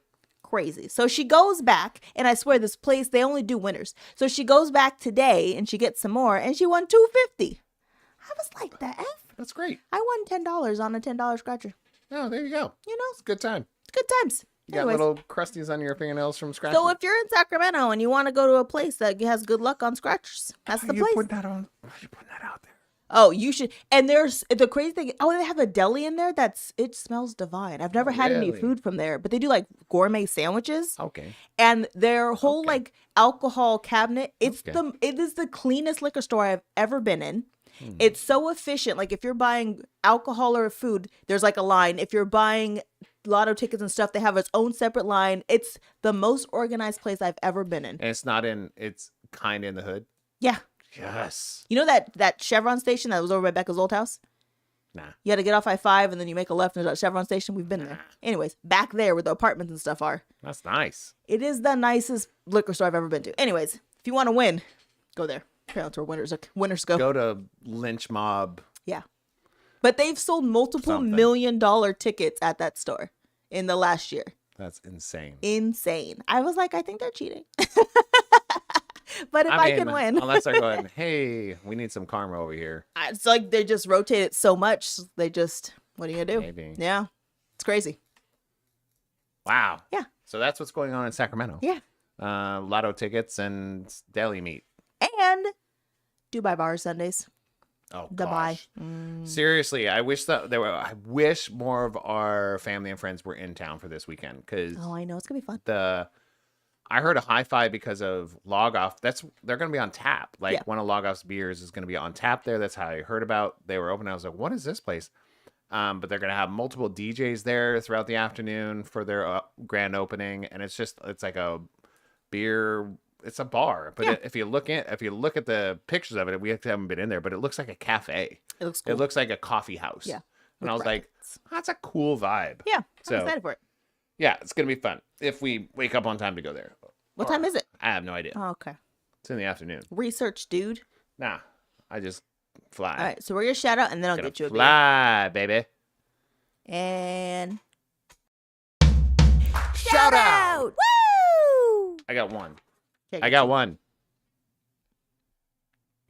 Crazy. So she goes back, and I swear this place, they only do winners. So she goes back today, and she gets some more, and she won $250. I was like, the F? That's great. I won $10 on a $10 scratcher. Oh, there you go. It's a good time. Good times. You got Anyways, little crusties on your fingernails from scratching. so if you're in Sacramento and you want to go to a place that has good luck on scratchers, that's the place. Why are you putting that out there? Oh, you should. And there's the crazy thing. Oh, they have a deli in there. It smells divine. I've never had any really? food from there, but they do like gourmet sandwiches. Okay. And their whole Okay. like alcohol cabinet. It Okay. is the cleanest liquor store I've ever been in. Hmm. It's so efficient. Like if you're buying alcohol or food, there's like a line. If you're buying lotto tickets and stuff, they have its own separate line. It's the most organized place I've ever been in. And it's kind of in the hood. Yeah. Yes. You know that Chevron station that was over by Becca's old house? Nah. You had to get off I-5 and then you make a left and there's that Chevron station. We've been there. Anyways, back there where the apartments and stuff are. That's nice. It is the nicest liquor store I've ever been to. Anyways, if you want to win, go there. Apparently that's where winners go. Go to Lynch Mob. Yeah. But they've sold multiple Something. $1 million tickets at that store in the last year. That's insane. Insane. I was like, I think they're cheating. But if I can win. Unless they're going, hey, we need some karma over here. It's like they just rotate it so much. What are you going to do? Maybe. Yeah. It's crazy. Wow. Yeah. So that's what's going on in Sacramento. Yeah. Lotto tickets and deli meat. And Dubai Bar Sundays. Oh, Dubai. gosh. Seriously, I wish I wish more of our family and friends were in town for this weekend because Oh, I know. It's going to be fun. I heard a high five because of Log Off. They're going to be on tap. Like Yeah. one of Log Off's beers is going to be on tap there. That's how I heard about. They were open. I was like, what is this place? But they're going to have multiple DJs there throughout the afternoon for their grand opening, and it's like a beer. It's a bar, but Yeah. if you look at the pictures of it, we haven't been in there, but it looks like a cafe. It looks cool. It looks like a coffee house. Yeah. And I was With like, brackets. that's a cool vibe. Yeah. I'm So- excited for it. Yeah, it's gonna be fun if we wake up on time to go there. What time is it? I have no idea. Oh, okay. It's in the afternoon. Research, dude. Nah, I just fly. All right. So we're your shout out, and then I'll Gonna get you a beer. fly, baby. And Shout out! Woo! I got one. Okay, I got one.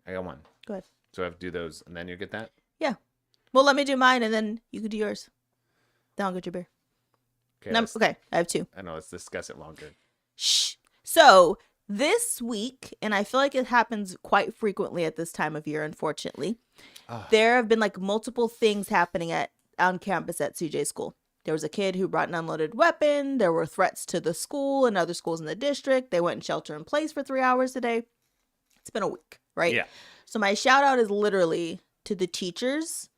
I got one. Go ahead. So I have to do those, and then you get that. Well, let me do mine, and then you can do yours. Then I'll get your beer. Okay. Okay, I have 2. I know. Let's discuss it longer. Shh. So this week, and I feel like it happens quite frequently at this time of year, unfortunately, there have been like multiple things happening on campus at CJ school. There was a kid who brought an unloaded weapon. There were threats to the school and other schools in the district. They went in shelter in place for 3 hours today. It's been a week, right? Yeah. So my shout out is literally to the teachers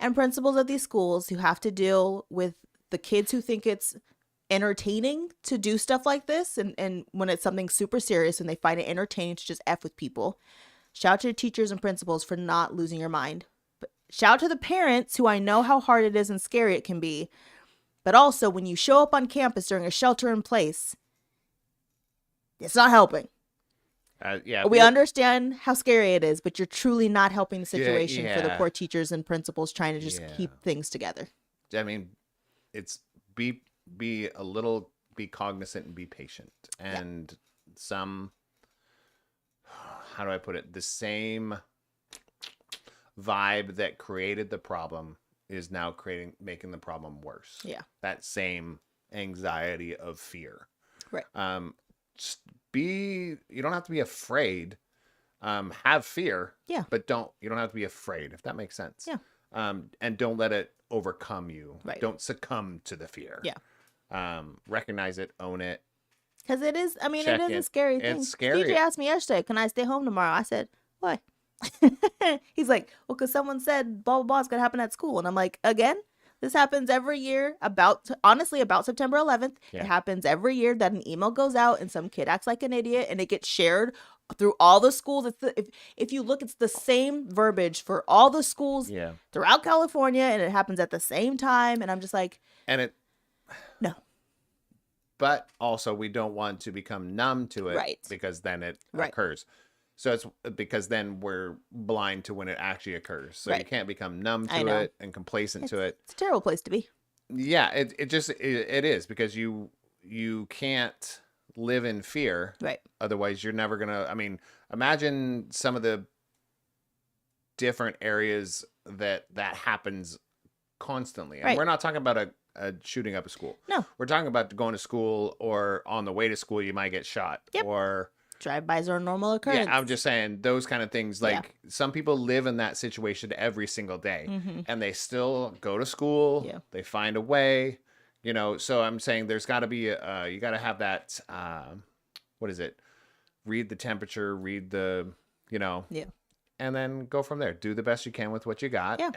and principals of these schools who have to deal with the kids who think it's entertaining to do stuff like this. And when it's something super serious and they find it entertaining to just F with people. Shout out to the teachers and principals for not losing your mind. But shout out to the parents who I know how hard it is and scary it can be. But also when you show up on campus during a shelter in place, it's not helping. Yeah. We understand how scary it is, but you're truly not helping the situation for the yeah. poor teachers and principals trying to just Yeah. keep things together. I mean, it's be cognizant and be patient. And some, how do I put it? The same vibe that created the problem is now making the problem worse. Yeah. That same anxiety of fear. Right. Just you don't have to be afraid. Have fear. Yeah. But you don't have to be afraid, if that makes sense. Yeah. And don't let it overcome you. Right. Don't succumb to the fear. Yeah. Recognize it, own it. Because it is, I mean, Check it is in. a scary thing. It's scary. DJ asked me yesterday, can I stay home tomorrow? I said, why? He's like, well, because someone said blah, blah, blah is going to happen at school. And I'm like, again, this happens every year honestly, about September 11th. Yeah. It happens every year that an email goes out and some kid acts like an idiot and it gets shared through all the schools. If you look, it's the same verbiage for all the schools Yeah. throughout California, and it happens at the same time. And I'm just like, And no. but also we don't want to become numb to it. Right. Because then it Right. occurs. So it's because then we're blind to when it actually occurs. So you Right. can't become numb I to know. it and complacent to it. It's a terrible place to be. Yeah, it is because you can't live in fear. Right. Otherwise, you're never gonna. I mean, imagine some of the different areas that happens constantly. And Right. we're not talking about a shooting up a school. No. We're talking about going to school or on the way to school, you might get shot. Yep. Or Drive-bys are a normal occurrence. yeah, I'm just saying those kind of things. Like some people live in that situation every single day, and they still go to school. Yeah. They find a way, So I'm saying there's got to be you got to have that. What is it? Read the temperature. Read the Yeah. and then go from there. Do the best you can with what you got. Yeah.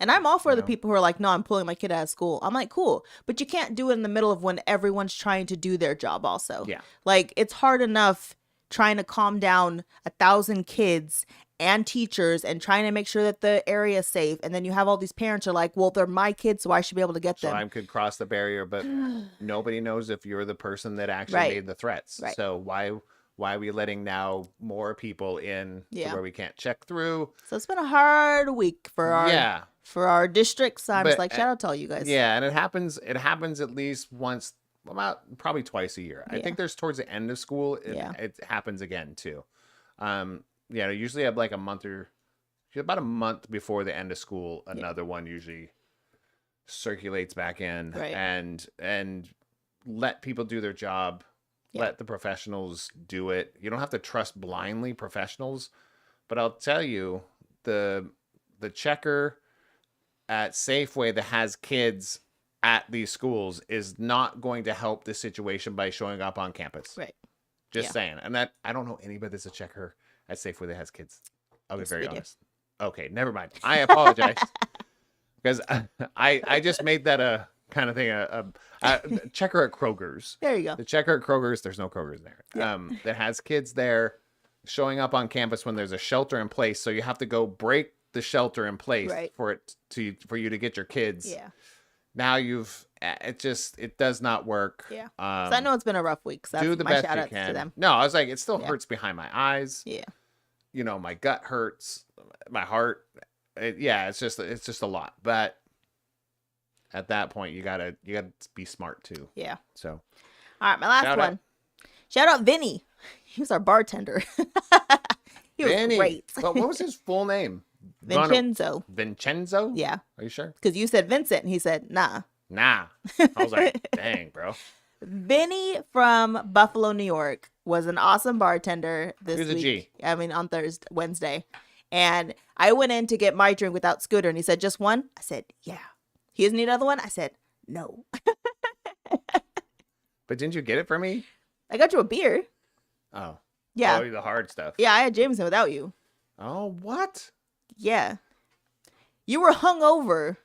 And I'm all for the know? people who are like, no, I'm pulling my kid out of school. I'm like, cool. But you can't do it in the middle of when everyone's trying to do their job also. Yeah. Like, it's hard enough trying to calm down 1,000 kids and teachers and trying to make sure that the area is safe. And then you have all these parents who are like, well, they're my kids, so I should be able to get so them. I could cross the barrier, but nobody knows if you're the person that actually Right. made the threats. Right. So why are we letting now more people in to Yeah. where we can't check through? So it's been a hard week for our districts. So I'm just But, like, shout out to all you guys. Yeah, and it happens at least once, about probably twice a year. I Yeah. think there's towards the end of school it happens again too. Usually have like about a month before the end of school, another one usually circulates back in. Right. And let people do their job Yeah. Let the professionals do it. You don't have to trust blindly professionals. But I'll tell you, the checker at Safeway that has kids at these schools is not going to help the situation by showing up on campus. Right. Just Yeah. saying. And that I don't know anybody that's a checker at Safeway that has kids. I'll be Yes, very we do. honest. Okay, never mind. I apologize. Because I just made that a kind of thing, a checker at Kroger's. There you go. The checker at Kroger's, there's no Kroger's there. Yeah. That has kids there showing up on campus when there's a shelter in place. So you have to go break the shelter in place Right. for you to get your kids. Yeah. Now it does not work. Yeah. So I know it's been a rough week. So that's Do the my best shout you outs can. to them. No, I was like, it still Yeah. hurts behind my eyes. Yeah. You know, my gut hurts, my heart. It's just a lot. But at that point, you gotta be smart too. Yeah. So All right, my last Shout out. one. Shout out Vinny. He was our bartender. He was Vinny. great. Well, what was his full name? Vincenzo. Vincenzo? Yeah. Are you sure? Because you said Vincent, and he said, nah. Nah. I was like, dang, bro. Vinny from Buffalo, New York was an awesome bartender this He was a week. G. I mean, on Wednesday. And I went in to get my drink without Scooter, and he said, just one? I said, yeah. He doesn't need another one? I said, no. But didn't you get it for me? I got you a beer. Oh. Yeah. Oh, the hard stuff. Yeah, I had Jameson without you. Oh, what? Yeah. You were hungover.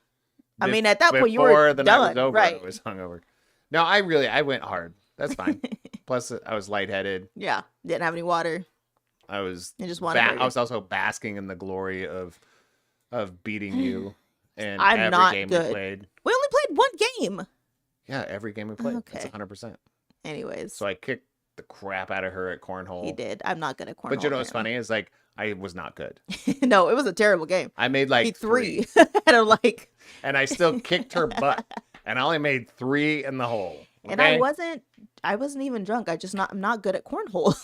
I mean, at that point, you Before were the done. night was over, right. I was hungover. No, I went hard. That's fine. Plus, I was lightheaded. Yeah. Didn't have any water. I was You just wanted I was also basking in the glory of beating you in I'm every not game good. we played. We only played one game. Yeah, every game we played. Okay. It's 100%. Anyways, So I kicked the crap out of her at cornhole. he did. I'm not good at cornhole. But you know what's funny is like I was not good. apparently. No, it was a terrible game. I made like He three. three, And I'm like, and I still kicked her butt, and I only made 3 in the hole. and okay? I wasn't even drunk. I'm not good at cornhole.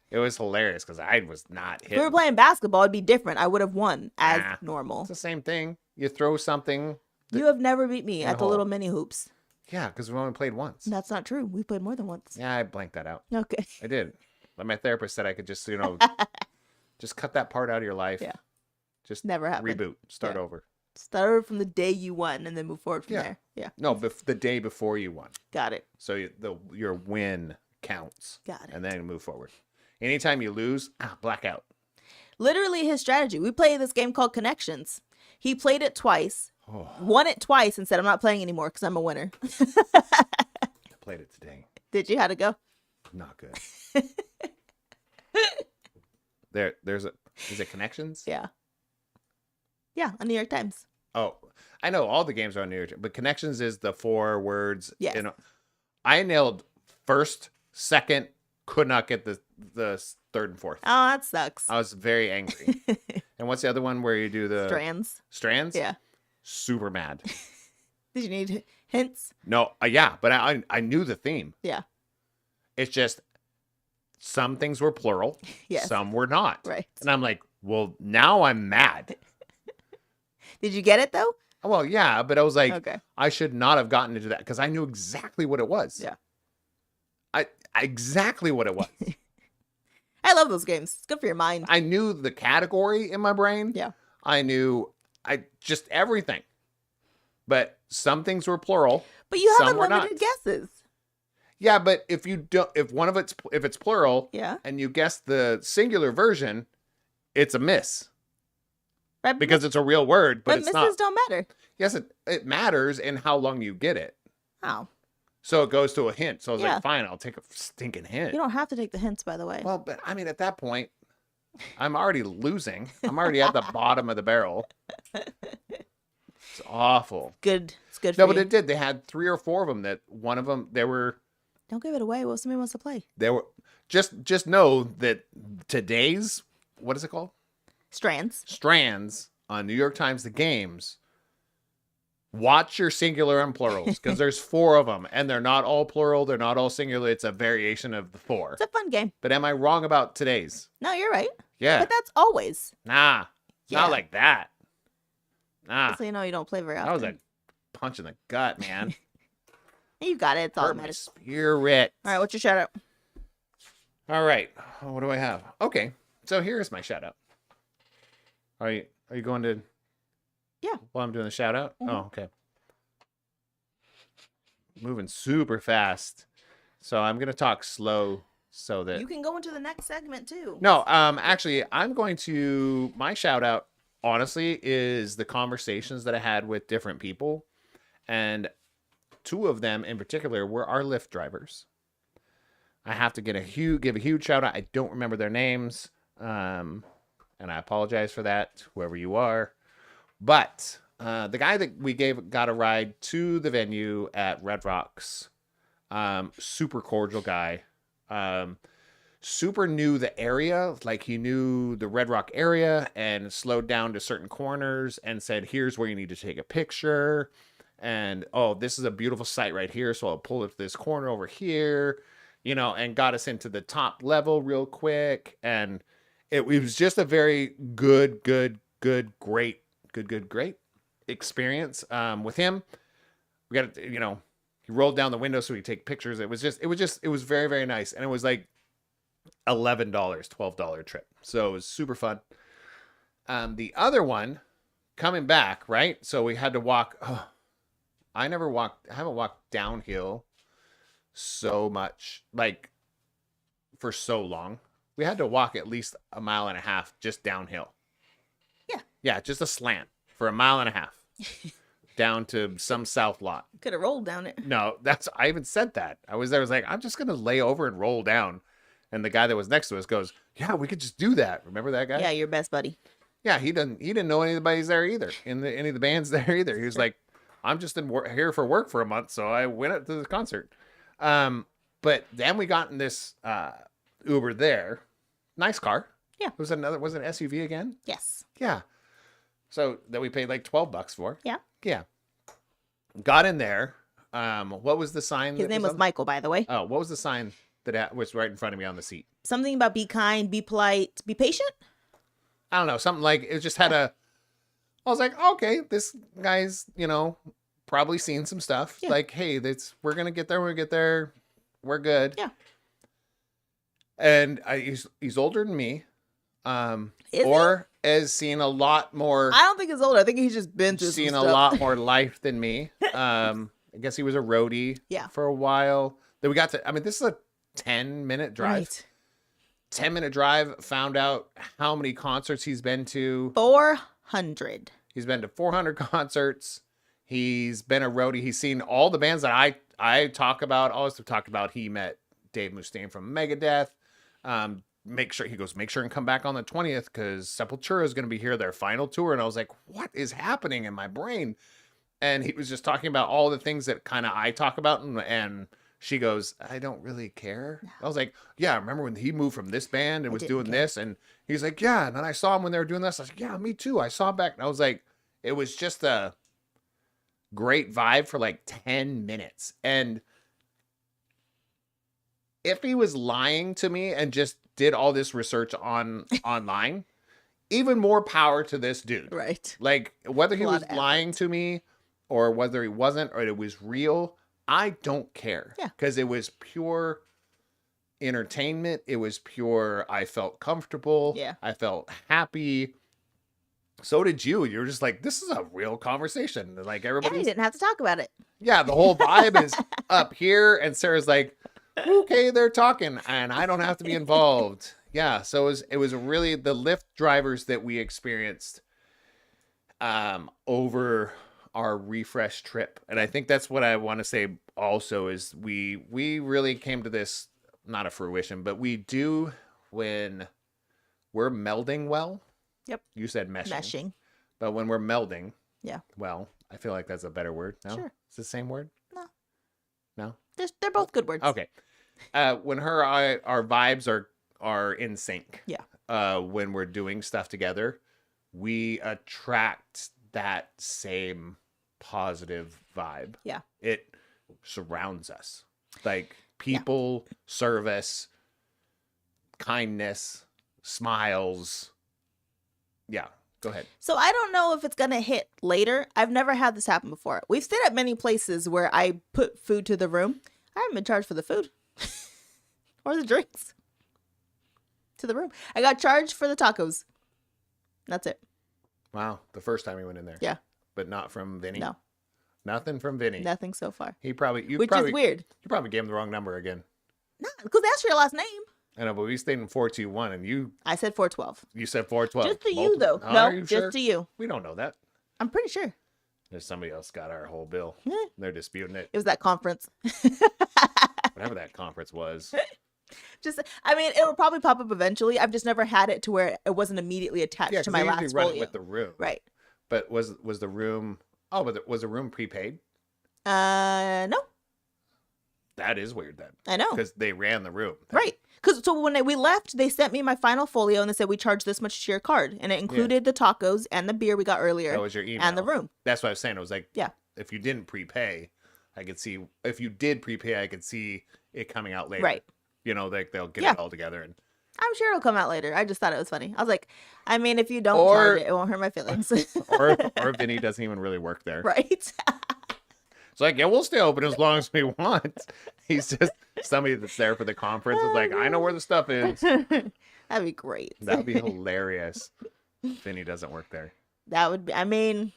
It was hilarious because I was not If hitting. we were playing basketball, it'd be different. I would have won as Nah. normal. It's the same thing. You throw something. You have never beat me In a at the hole. little mini hoops. Yeah, because we only played once. That's not true. We played more than once. Yeah, I blanked that out. Okay. I did. But my therapist said I could just, just cut that part out of your life. Yeah. Just Never happened. reboot. Start Yeah. over. Start from the day you won and then move forward from Yeah. there. Yeah. No, the day before you won. Got it. So your win counts. Got it. And then move forward. Anytime you lose, blackout. Literally his strategy. We played this game called Connections. He played it twice, Oh, won it twice, and said, I'm not playing anymore because I'm a winner. I played it today. Did you? How'd it go? Not good. Is it Connections? Yeah. Yeah, on New York Times. Oh, I know all the games are on New York, but Connections is the 4 words. Yes. I nailed first, second, could not get the third and fourth. Oh, that sucks. I was very angry. And what's the other one where you do the Strands. strands? Yeah. Super mad. Did you need hints? No, yeah, but I knew the theme. Yeah. It's just some things were plural, Yes. some were not. Right. And I'm like, well, now I'm mad. Did you get it though? Well, yeah, but I was like, Okay. I should not have gotten into that because I knew exactly what it was. Yeah. Exactly what it was. I love those games. It's good for your mind. I knew the category in my brain. Yeah. I knew just everything. But some things were plural. But you have Some were not. unlimited guesses. Yeah, but if it's plural Yeah. and you guess the singular version, it's a miss Right? because it's a real word, but it's misses not. don't matter. Yes, it matters in how long you get it. Oh. So it goes to a hint. So I was Yeah. like, fine, I'll take a stinking hint. You don't have to take the hints, by the way. Well, but I mean, at that point, I'm already losing. I'm already at the bottom of the barrel. It's awful. Good. It's good for No, you. but it did. They had 3 or 4 of them. That one of them, Don't give it away. Well, somebody wants to play. they were just know that today's, what is it called? Strands. Strands on New York Times, the games. Watch your singular and plurals because there's 4 of them and they're not all plural. They're not all singular. It's a variation of the 4. It's a fun game. But am I wrong about today's? No, you're right. Yeah. But that's always. Nah. Yeah. Not like that. Nah. So you know you don't play very often. That was a punch in the gut, man. You got it. It's all that Hurt my matters. spirit. All right, what's your shout out? All right. What do I have? Okay. So here's my shout out. Are you going to? Yeah. While I'm doing the shout out? Mhm. Oh, okay. Moving super fast. So I'm going to talk slow so that. You can go into the next segment too. No, actually, I'm going to. My shout out, honestly, is the conversations that I had with different people. And two of them in particular were our Lyft drivers. I have to give a huge shout out. I don't remember their names. And I apologize for that, whoever you are. But the guy that we got a ride to the venue at Red Rocks, super cordial guy. Super knew the area, like he knew the Red Rock area and slowed down to certain corners and said, here's where you need to take a picture. And, oh, this is a beautiful site right here. So I'll pull it to this corner over here, and got us into the top level real quick. And it was just a very great experience with him. We got to, he rolled down the window so we could take pictures. It was very, very nice. And it was like $11, $12 trip. So it was super fun. The other one coming back, right? So we had to walk. I haven't walked downhill so much, like for so long. We had to walk at least 1.5 miles just downhill. Yeah. Yeah, just a slant for 1.5 miles down to some south lot. Could have rolled down it. No, I even said that. I was like, I'm just going to lay over and roll down. And the guy that was next to us goes, yeah, we could just do that. Remember that guy? Yeah, your best buddy. Yeah, he didn't know anybody's there either. Any of the bands there either. He was like, I'm just here for work for a month, so I went up to the concert. But then we got in this Uber there. Nice car. Yeah. Was it an SUV again? Yes. Yeah. So that we paid like $12 for. Yeah. Yeah. Got in there. What was the sign? His name was Michael, by the way. Oh, what was the sign that was right in front of me on the seat? Something about be kind, be polite, be patient. I don't know. Something like it just had I was like, okay, this guy's, probably seen some stuff. Yeah. Like, hey, we're going to get there. When we get there, we're good. Yeah. And he's older than me. Or has seen a lot more. I don't think he's older. I think he's just been through seen some a stuff. lot more life than me. I guess he was a roadie for a while. Then we got to, this is a 10-minute drive. Right. 10-minute drive. Found out how many concerts he's been to. 400. He's been to 400 concerts. He's been a roadie. He's seen all the bands that I talk about. Also talked about. He met Dave Mustaine from Megadeth. Make sure and come back on the 20th because Sepultura is going to be here, their final tour. And I was like, what is happening in my brain? And he was just talking about all the things that kind of I talk about. And she goes, I don't really care. No. I was like, yeah, remember when he moved from this band and was doing this? And he's like, yeah. And then I saw him when they were doing this. I was like, yeah, me too. I saw him back. And I was like, it was just a great vibe for like 10 minutes. And if he was lying to me and just did all this research online, even more power to this dude. Right. Like whether he was lying to me or whether he wasn't or it was real, I don't care. Yeah. Because it was pure entertainment. It was pure, I felt comfortable. Yeah. I felt happy. So did you. You were just like, this is a real conversation. Like everybody. Yeah, you didn't have to talk about it. Yeah, the whole vibe is up here. And Sarah's like, okay, they're talking and I don't have to be involved. Yeah. So it was really the Lyft drivers that we experienced over our refresh trip. And I think that's what I want to say also is we really came to this, not a fruition, but we do when we're melding well. Yep. You said meshing. Meshing. But when we're melding. Yeah. Well, I feel like that's a better word. No? Sure. It's the same word? No. No? They're both good words. Okay. When our vibes are in sync. Yeah. When we're doing stuff together, we attract that same positive vibe. Yeah. It surrounds us. Like people, service, kindness, smiles. Yeah. Go ahead. So I don't know if it's going to hit later. I've never had this happen before. We've stayed at many places where I put food to the room. I haven't been charged for the food or the drinks to the room. I got charged for the tacos. That's it. Wow. The first time we went in there. Yeah. But not from Vinny? No. Nothing from Vinny. Nothing so far. He probably, Which is weird. You probably gave him the wrong number again. No, because that's your last name. I know, but we stayed in 421 and I said 412. you said 412. Just to you, though. Oh, No, are you just sure? to you. We don't know that. I'm pretty sure. There's somebody else got our whole bill. Eh. They're disputing it. It was that conference. Whatever that conference was. I mean, it'll probably pop up eventually. I've just never had it to where it wasn't immediately attached Yeah, to because my they last usually run it folio. with the room. Right. But was the room? Oh, but was the room prepaid? No, That is weird then, I know. because they ran the room. Right. Because so when we left, they sent me my final folio and they said we charged this much to your card, and it included the tacos and the beer we got earlier That was your email and the room. That's what I was saying. It was like, Yeah. if you didn't prepay, I could see. If you did prepay, I could see it coming out later. Right. You know, like they'll get Yeah. it all together and. I'm sure it'll come out later. I just thought it was funny. I was like, I mean, if you don't Or- charge it, it won't hurt my feelings. or Vinny doesn't even really work there. Right. It's like, yeah, we'll stay open as long as we want. He's just somebody that's there for the conference. Is like, I know where the stuff is. That'd be great. That'd be hilarious. Vinny doesn't work there. That would be, I mean,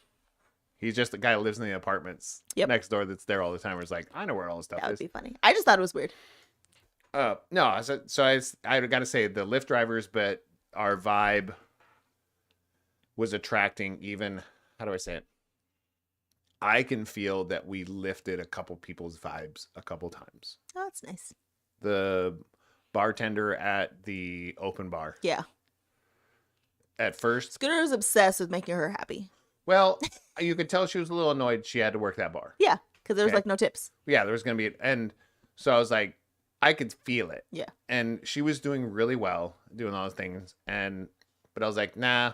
He's just the guy who lives in the apartments Yep. next door that's there all the time. Where it's like, I know where all the stuff that would is. be funny. I just thought it was weird. No, I got to say the Lyft drivers, but our vibe was attracting even, how do I say it? I can feel that we lifted a couple people's vibes a couple times. Oh, that's nice. The bartender at the open bar. Yeah. At first, Scooter was obsessed with making her happy. well, you could tell she was a little annoyed she had to work that bar. Yeah. Because there was Okay. like no tips. Yeah, there was going to be, and so I was like, I could feel it. Yeah. And she was doing really well, doing all the things. But I was like, nah,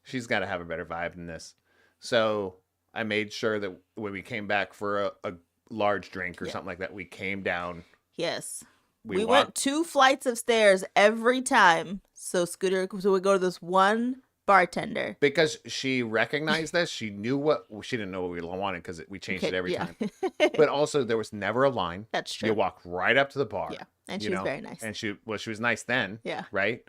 she's got to have a better vibe than this. So I made sure that when we came back for a large drink or Yeah. something like that, we came down. Yes. We We walked. went 2 flights of stairs every time. So we go to this one bartender. Because she recognized this. She knew she didn't know what we wanted because we changed it Okay, every yeah. time. But also, there was never a line. That's true. You walked right up to the bar. Yeah. And you she was know, very nice. And she was nice then. Yeah. Right.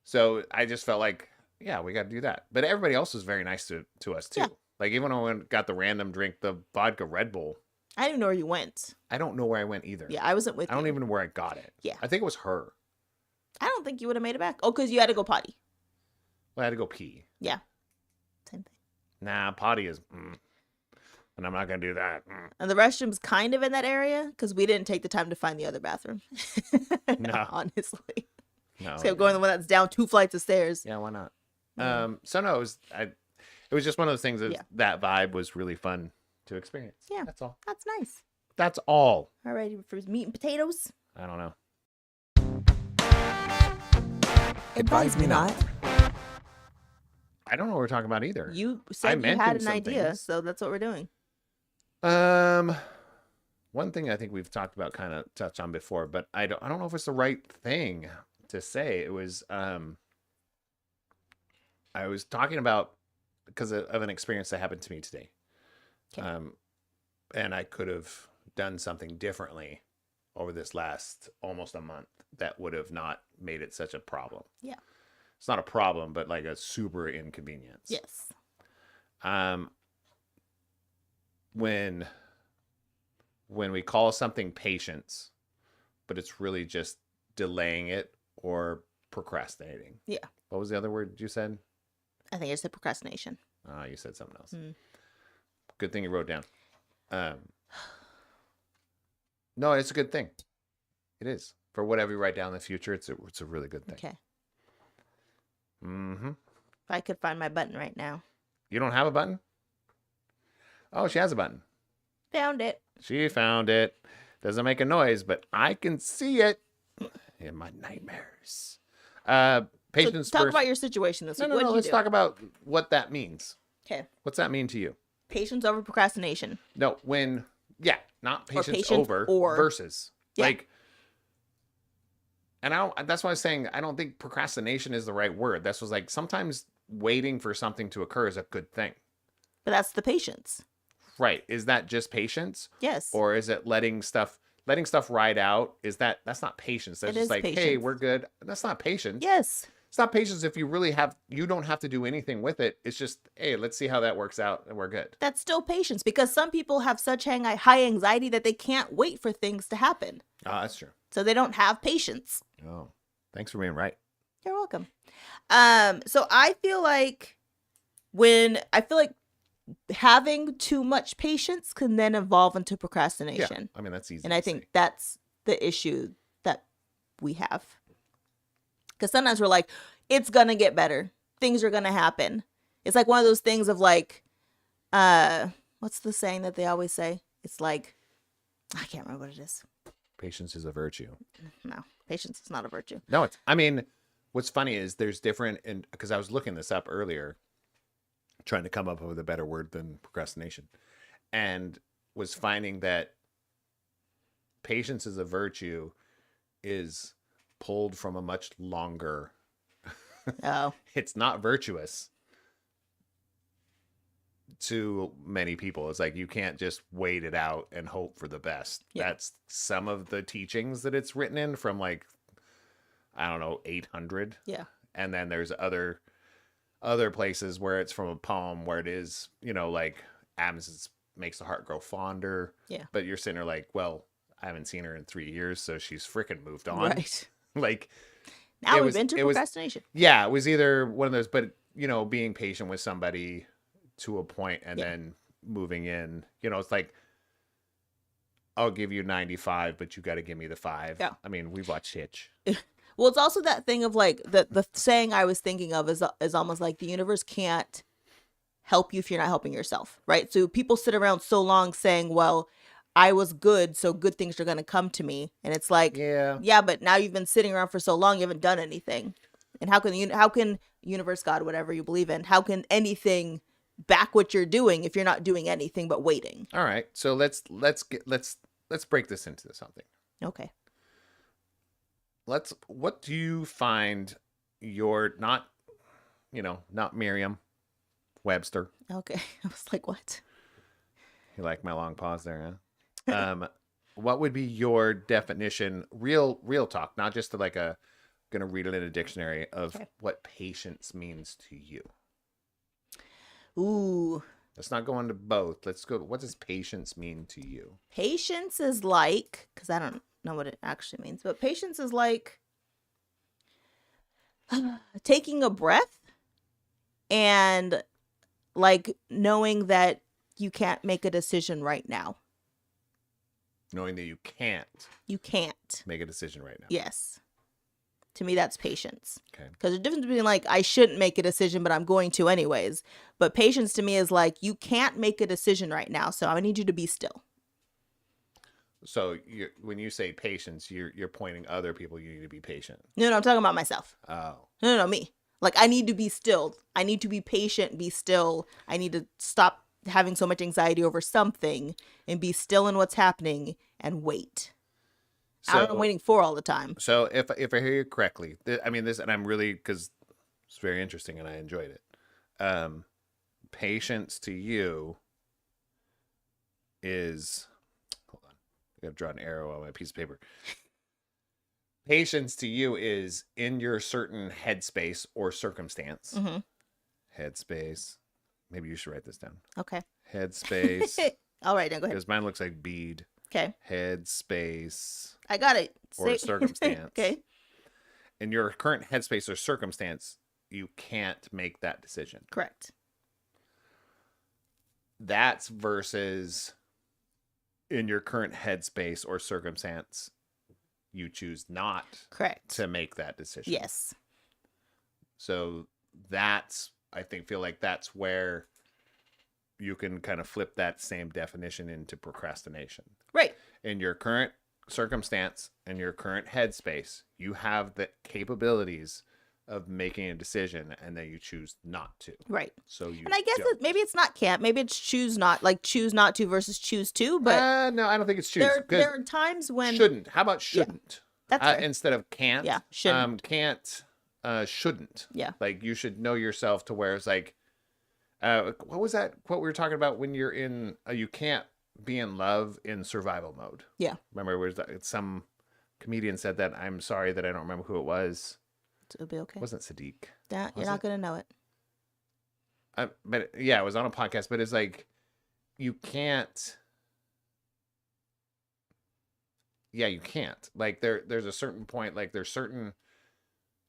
So I just felt like, yeah, we got to do that. But everybody else was very nice to us too. Yeah. Like even when I went, got the random drink, the vodka Red Bull. I didn't even know where you went. I don't know where I went either. Yeah, I wasn't with I don't you. even know where I got it. Yeah. I think it was her. I don't think you would have made it back. Oh, because you had to go potty. Well, I had to go pee. Yeah. Same thing. Nah, potty is. And I'm not gonna do that. And the restroom's kind of in that area because we didn't take the time to find the other bathroom. No. Honestly. No. Just kept going the one that's down 2 flights of stairs. Yeah, why not? Mm. So no, it was just one of those things that Yeah. that vibe was really fun to experience. Yeah. That's all. That's nice. That's all. All right, for meat and potatoes. I don't know. Advise me not. I don't know what we're talking about either. You said you had mentioned an some idea, things. so that's what we're doing. One thing I think we've talked about, kind of touched on before, but I don't know if it's the right thing to say. It was I was talking about because of an experience that happened to me today. Okay. And I could have done something differently over this last almost a month that would have not made it such a problem. Yeah. It's not a problem, but like a super inconvenience. Yes. When we call something patience, but it's really just delaying it or procrastinating. Yeah. What was the other word you said? I think I said procrastination. You said something else. Mm. Good thing you wrote down. No, it's a good thing. It is. For whatever you write down in the future, it's a really good thing. Okay. Mm-hmm. If I could find my button right now. You don't have a button? Oh, she has a button. Found it. She found it. Doesn't make a noise, but I can see it in my nightmares. Patience So talk first. about your situation this week. No. What did you Let's do? talk about what that means. Okay. What's that mean to you? Patience over procrastination. No, not patience patience over or- versus Yeah. like. And that's why I was saying I don't think procrastination is the right word. That's was like sometimes waiting for something to occur is a good thing. But that's the patience. Right. Is that just patience? Yes. Or is it letting stuff ride out? That's not patience. That's It just is like, hey, patience. we're good. That's not patience. Yes. It's not patience if you don't have to do anything with it. It's just, hey, let's see how that works out and we're good. That's still patience, because some people have such high anxiety that they can't wait for things to happen. Oh, that's true. So they don't have patience. Oh, thanks for being right. You're welcome. So I feel like having too much patience can then evolve into Yeah. procrastination. I mean, that's easy. And I to think say. that's the issue that we have. Because sometimes we're like, it's going to get better. Things are going to happen. It's like one of those things of like, what's the saying that they always say? It's like, I can't remember what it is. Patience is a virtue. No, patience is not a virtue. No, I mean, what's funny is there's different, and because I was looking this up earlier, trying to come up with a better word than procrastination, and was finding that patience is a virtue is pulled from a much longer. Oh, It's not virtuous to many people. It's like you can't just wait it out and hope for the best. Yeah. That's some of the teachings that it's written in from, like, I don't know, 800. yeah. And then there's other places where it's from a poem where it is, like, absence makes the heart grow fonder. Yeah. But you're sitting there like, well, I haven't seen her in 3 years, so she's freaking moved on. Right. Like, Now It we've was- been to it was- procrastination. yeah, it was either one of those, but being patient with somebody to a point and Yeah. then moving in, it's like, I'll give you 95, but you got to give me the 5. Yeah. I mean, we've watched Hitch. Well, it's also that thing of like the saying I was thinking of is almost like the universe can't help you if you're not helping yourself, right? So people sit around so long saying, well, I was good, so good things are going to come to me. And it's like, Yeah. but now you've been sitting around for so long, you haven't done anything. And how can universe, God, whatever you believe in, how can anything back what you're doing if you're not doing anything but waiting? All right. So let's break this into something. Okay. What do you find your not Merriam Webster? Okay. I was like, what? You like my long pause there, huh? What would be your definition, real talk, not just like gonna read it in a dictionary of Okay. what patience means to you? Ooh. Let's not go into both. Let's go. What does patience mean to you? Patience is like, because I don't know what it actually means, but patience is like taking a breath and like knowing that you can't make a decision right now. Knowing that you can't You can't. make a decision right now. Yes. To me, that's patience. Okay. Because the difference between like, I shouldn't make a decision, but I'm going to anyways. But patience to me is like, you can't make a decision right now, so I need you to be still. So when you say patience, you're pointing other people. You need to be patient. No, I'm talking about myself. Oh, No, me. Like, I need to be still. I need to be patient, be still. I need to stop having so much anxiety over something and be still in what's happening and wait. I don't know, I'm waiting for all the time. So if I hear you correctly, this, and I'm really, because it's very interesting and I enjoyed it. Patience to you is, hold on, I gotta draw an arrow on my piece of paper. Patience to you is in your certain headspace or circumstance. Mm-hmm. Headspace. Maybe you should write this down. Okay. Headspace. All right, now go ahead. Because mine looks like bead. Okay. Headspace. I got it. Or circumstance. Okay. In your current headspace or circumstance, you can't make that decision. Correct. That's versus in your current headspace or circumstance, you choose not Correct. to make that decision. Yes. So feel like that's where you can kind of flip that same definition into procrastination. Right. In your current circumstance and your current headspace, you have the capabilities of making a decision and then you choose not to. Right. So you And I guess don't. maybe it's not can't. Maybe it's choose not to versus choose to. But No, I don't think it's choose. there are times when Shouldn't. How about shouldn't? That's fair. Instead of can't. Yeah, shouldn't. Can't. shouldn't. Yeah. Like you should know yourself to where it's like, what was that quote we were talking about when you're in, you can't be in love in survival mode. Yeah. Remember, was that some comedian said that? I'm sorry that I don't remember who it was. It'll be okay. It wasn't Sadiq. Yeah, you're not going to know it. But yeah, it was on a podcast, but it's like, you can't. Yeah, you can't. Like there's a certain point, like there's certain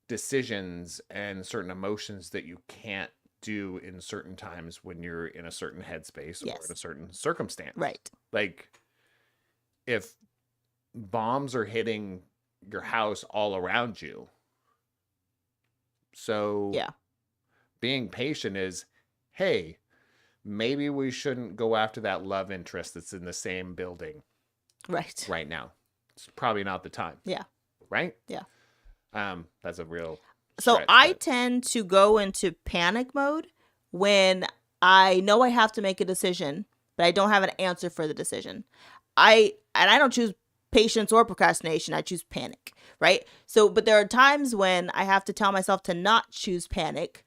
decisions and certain emotions that you can't do in certain times when you're in a certain headspace or Yes. in a certain circumstance. Right. Like if bombs are hitting your house all around you. So Yeah. being patient is, hey, maybe we shouldn't go after that love interest that's in the same building Right now. It's probably not the time. Yeah. Right? Yeah. That's a real So stretch, I but- tend to go into panic mode when I know I have to make a decision, but I don't have an answer for the decision. I don't choose patience or procrastination. I choose panic, right? So, but there are times when I have to tell myself to not choose panic.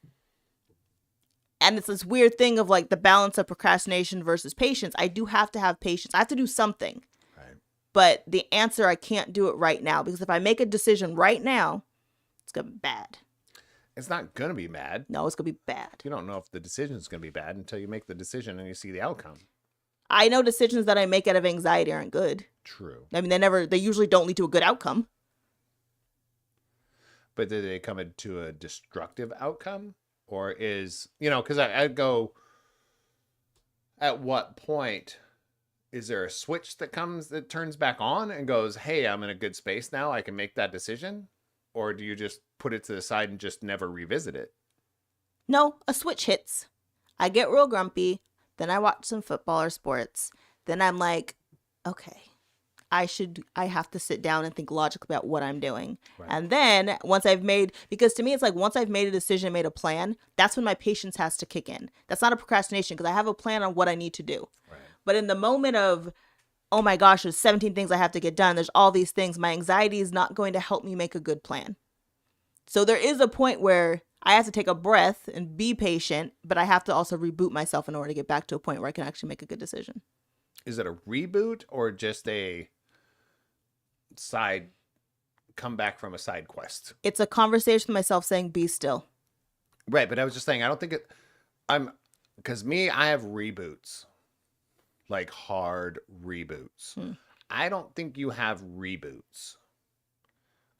And it's this weird thing of like the balance of procrastination versus patience. I do have to have patience. I have to do something. Right. But the answer, I can't do it right now, because if I make a decision right now, it's going to be bad. It's not going to be bad. No, it's going to be bad. You don't know if the decision is going to be bad until you make the decision and you see the outcome. I know decisions that I make out of anxiety aren't good. True. I mean, they usually don't lead to a good outcome. But did they come into a destructive outcome? Or is, because I'd go, at what point is there a switch that turns back on and goes, hey, I'm in a good space now, I can make that decision? Or do you just put it to the side and just never revisit it? No, a switch hits. I get real grumpy. Then I watch some football or sports. Then I'm like, okay, I have to sit down and think logically about what I'm doing. Right. And then because to me, it's like once I've made a decision, made a plan, that's when my patience has to kick in. That's not a procrastination, because I have a plan on what I need to do. Right. But in the moment of, oh my gosh, there's 17 things I have to get done, there's all these things, my anxiety is not going to help me make a good plan. So there is a point where I have to take a breath and be patient, but I have to also reboot myself in order to get back to a point where I can actually make a good decision. Is it a reboot or just a come back from a side quest? It's a conversation with myself saying, be still. Right, but I was just saying, I don't think because I have reboots, like hard reboots. I don't think you have reboots.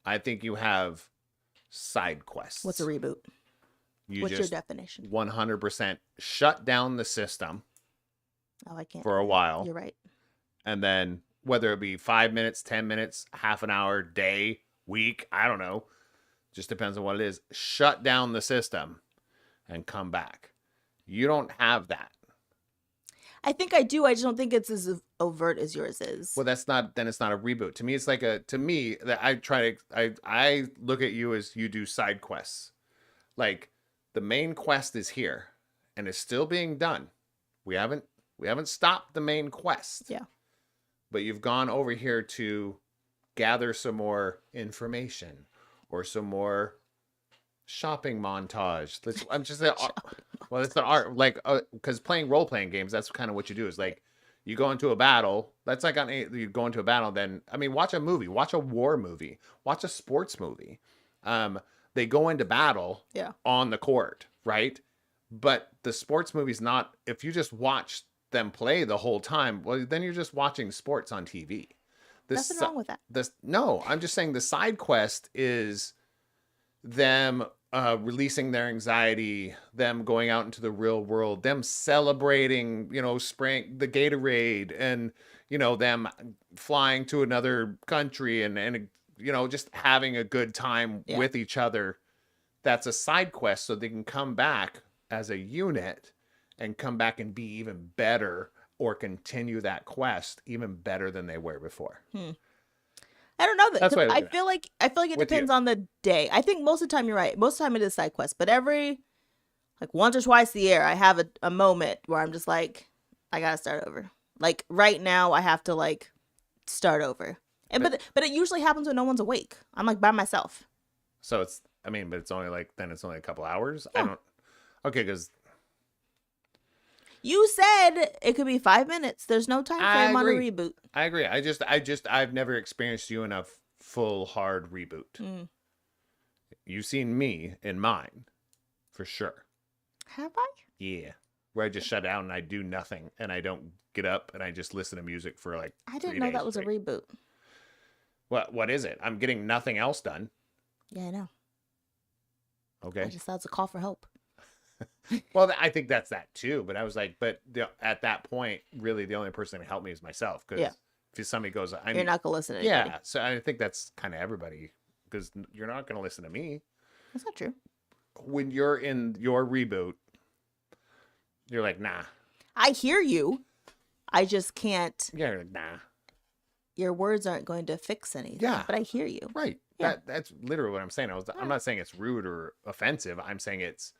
I think you have side quests. What's a reboot? What's your just definition? 100% shut down the system Oh, I can't. for a while. You're right. And then whether it be 5 minutes, 10 minutes, half an hour, day, week, I don't know. Just depends on what it is. Shut down the system and come back. You don't have that. I think I do. I just don't think it's as overt as yours is. Well, it's not a reboot. To me, it's like I look at you as you do side quests. Like the main quest is here and it's still being done. We haven't stopped the main quest. Yeah. But you've gone over here to gather some more information or some more shopping montage. I'm just well, it's an art, like, because playing role-playing games, that's kind of what you do, is like you go into a battle. That's like you go into a battle, then watch a movie, watch a war movie, watch a sports movie. They go into battle on the court, right? But the sports movie's not, if you just watch them play the whole time, well, then you're just watching sports on TV. Nothing wrong with that. No, I'm just saying the side quest is them releasing their anxiety, them going out into the real world, them celebrating, spring, the Gatorade, and, them flying to another country and just having a good time with each other. That's a side quest, so they can come back as a unit and come back and be even better, or continue that quest even better than they were before. I don't know that. That's why I feel like it depends on the day. I think most of the time you're right. Most of the time it is side quest, but every once or twice a year I have a moment where I'm just like, I gotta start over. Like right now I have to start over. And but it usually happens when no one's awake. I'm by myself. So it's I mean, but it's only like, then it's only a couple hours. Yeah. I don't, okay, because You said it could be 5 minutes. There's no time I frame on a agree. reboot. I agree. I've never experienced you in a full hard reboot. Mm. You've seen me in mine, for sure. Have I? Yeah. Where I just shut down and I do nothing and I don't get up and I just listen to music for like I didn't 3 know days that was straight. a reboot. What is it? I'm getting nothing else done. Yeah, I know. Okay. I just thought it's a call for help. Well, I think that's that too. But I was like, at that point, really, the only person that can help me is myself. Because Yeah. if somebody goes, You're not gonna listen to anybody. yeah. So I think that's kind of everybody, because you're not going to listen to me That's not true. when you're in your reboot. You're like, nah. I hear you. I just can't. Yeah, you're like, nah. Your words aren't going to fix anything. Yeah. But I hear you. Right. Yeah. That's literally what I'm saying. I'm not saying it's rude or offensive. I'm saying it's,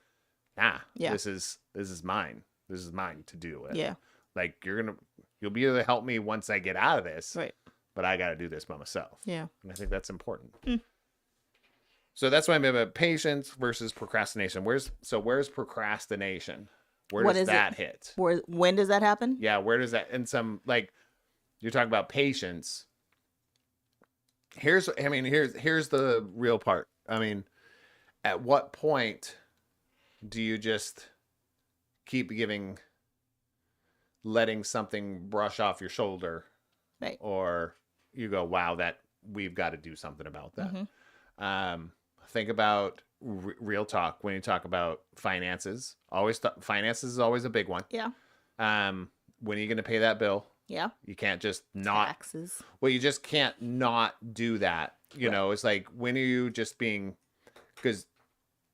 nah. Yeah. This is mine. This is mine to do with. Yeah. Like you'll be able to help me once I get out of this. Right. But I got to do this by myself. Yeah. And I think that's important. Mm. So that's why I'm about patience versus procrastination. Where's procrastination? Where What does is that it? hit? When does that happen? Yeah, where does that, and some, like, you're talking about patience. Here's the real part. I mean, at what point do you just keep letting something brush off your shoulder? Right. Or you go, wow, we've got to do something about that. Mm-hmm. Think about real talk when you talk about finances. Finances is always a big one. Yeah. When are you going to pay that bill? Yeah. You can't just not. Taxes. Well, you just can't not do that. You Right. know, it's like, when are you just being, because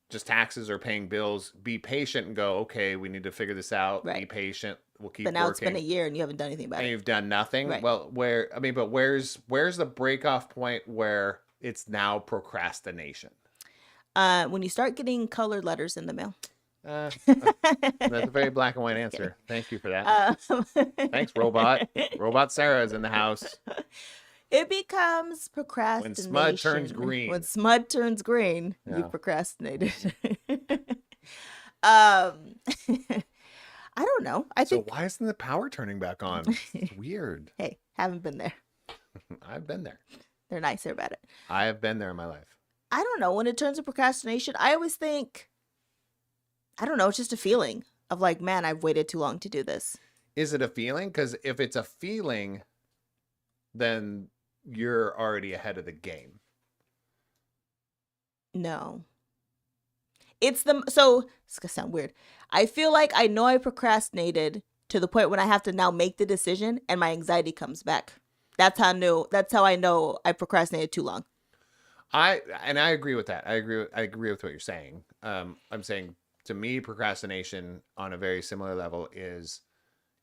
just taxes or paying bills, be patient and go, okay, we need to figure this out. Be Right. patient. We'll keep But now working. it's been a year and you haven't done anything about And it. you've done nothing. Right. Well, but where's the break-off point where it's now procrastination? When you start getting colored letters in the mail. That's a very black and white answer. Thank you for that. Thanks, robot. Robot Sarah is in the house. It becomes procrastination. smud turns green. When smud turns green, Yeah. you procrastinated. I don't know. I So think, why isn't the power turning back on? It's weird. hey, haven't been there. I've been there. They're nicer about it. I have been there in my life. I don't know. When it turns to procrastination, I always think, I don't know, it's just a feeling of like, man, I've waited too long to do this. Is it a feeling? Because if it's a feeling, then you're already ahead of the game. No. It's it's gonna sound weird. I feel like I know I procrastinated to the point when I have to now make the decision and my anxiety comes back. That's how I know I procrastinated too long. I agree with that. I agree with what you're saying. I'm saying, to me, procrastination on a very similar level is,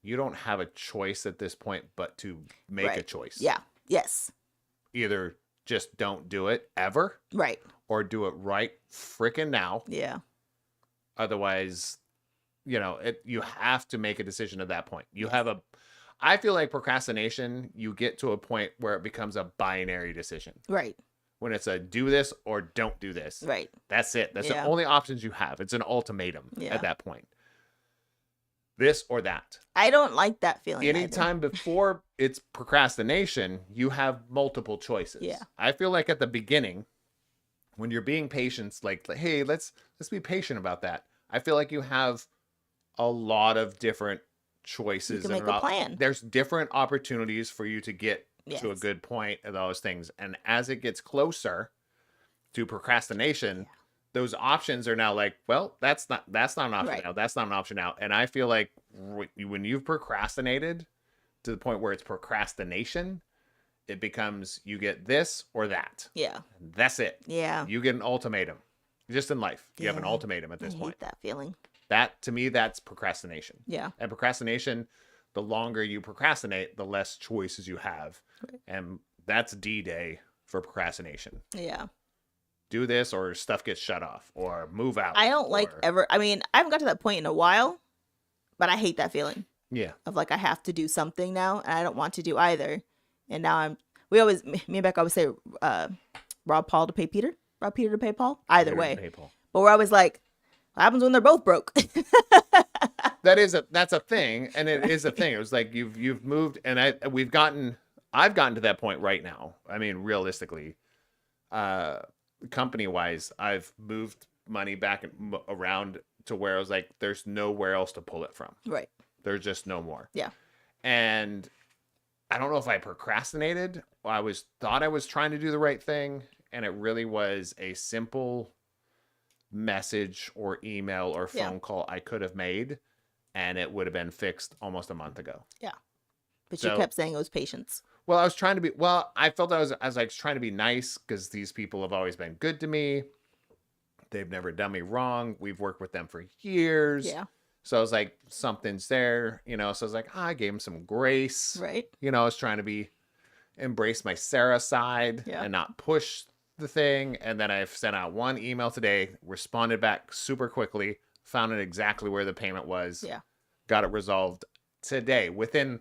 you don't have a choice at this point but to make a Right. choice. Yeah. Yes. Either just don't do it ever, Right. or do it right frickin' now. Yeah. Otherwise, you have to make a decision at that point. I feel like procrastination, you get to a point where it becomes a binary decision. Right. When it's a do this or don't do this. Right. That's it. That's the Yeah. only options you have. It's an ultimatum Yeah. at that point. This or that. I don't like that feeling. either. Anytime before it's procrastination, you have multiple choices. Yeah. I feel like at the beginning, when you're being patient, like, hey, let's be patient about that. I feel like you have a lot of different choices. You can make a plan. There's different opportunities for you to get to a Yes. good point of those things. And as it gets closer to procrastination, those options are now like, well, that's not an option Right. now. That's not an option now. And I feel like when you've procrastinated to the point where it's procrastination, it becomes, you get this or that. Yeah. That's it. Yeah. You get an ultimatum. Just in life, you have an Yeah. ultimatum at I this hate point. that feeling. That, to me, that's procrastination. Yeah. And procrastination, the longer you procrastinate, the less choices you have. Right. And that's D-Day for procrastination. Yeah. Do this or stuff gets shut off or move out. I don't like or- I haven't got to that point in a while, but I hate that feeling Yeah. of like I have to do something now and I don't want to do either. And now me and Becca always say, rob Paul to pay Peter. Rob Peter to pay Paul? Either Peter way. to pay Paul. But we're always like, what happens when they're both broke? That's a thing, and it is a thing. It was like you've moved, and I've gotten to that point right now. I mean, realistically, company wise, I've moved money back around to where I was like, there's nowhere else to pull it from. Right. There's just no more. Yeah. And I don't know if I procrastinated. Thought I was trying to do the right thing, and it really was a simple message or email or phone call I could have made, and it would have been fixed almost a month ago. Yeah. But you kept saying it was patience. Well, I was trying to be, I felt I was like trying to be nice because these people have always been good to me. They've never done me wrong. We've worked with them for years. Yeah. So I was like, something's there, So I was like, I gave him some grace. Right. I was trying to embrace my Sarah side and not push the thing. And then I've sent out one email today, responded back super quickly, found out exactly where the payment was. Yeah. Got it resolved today within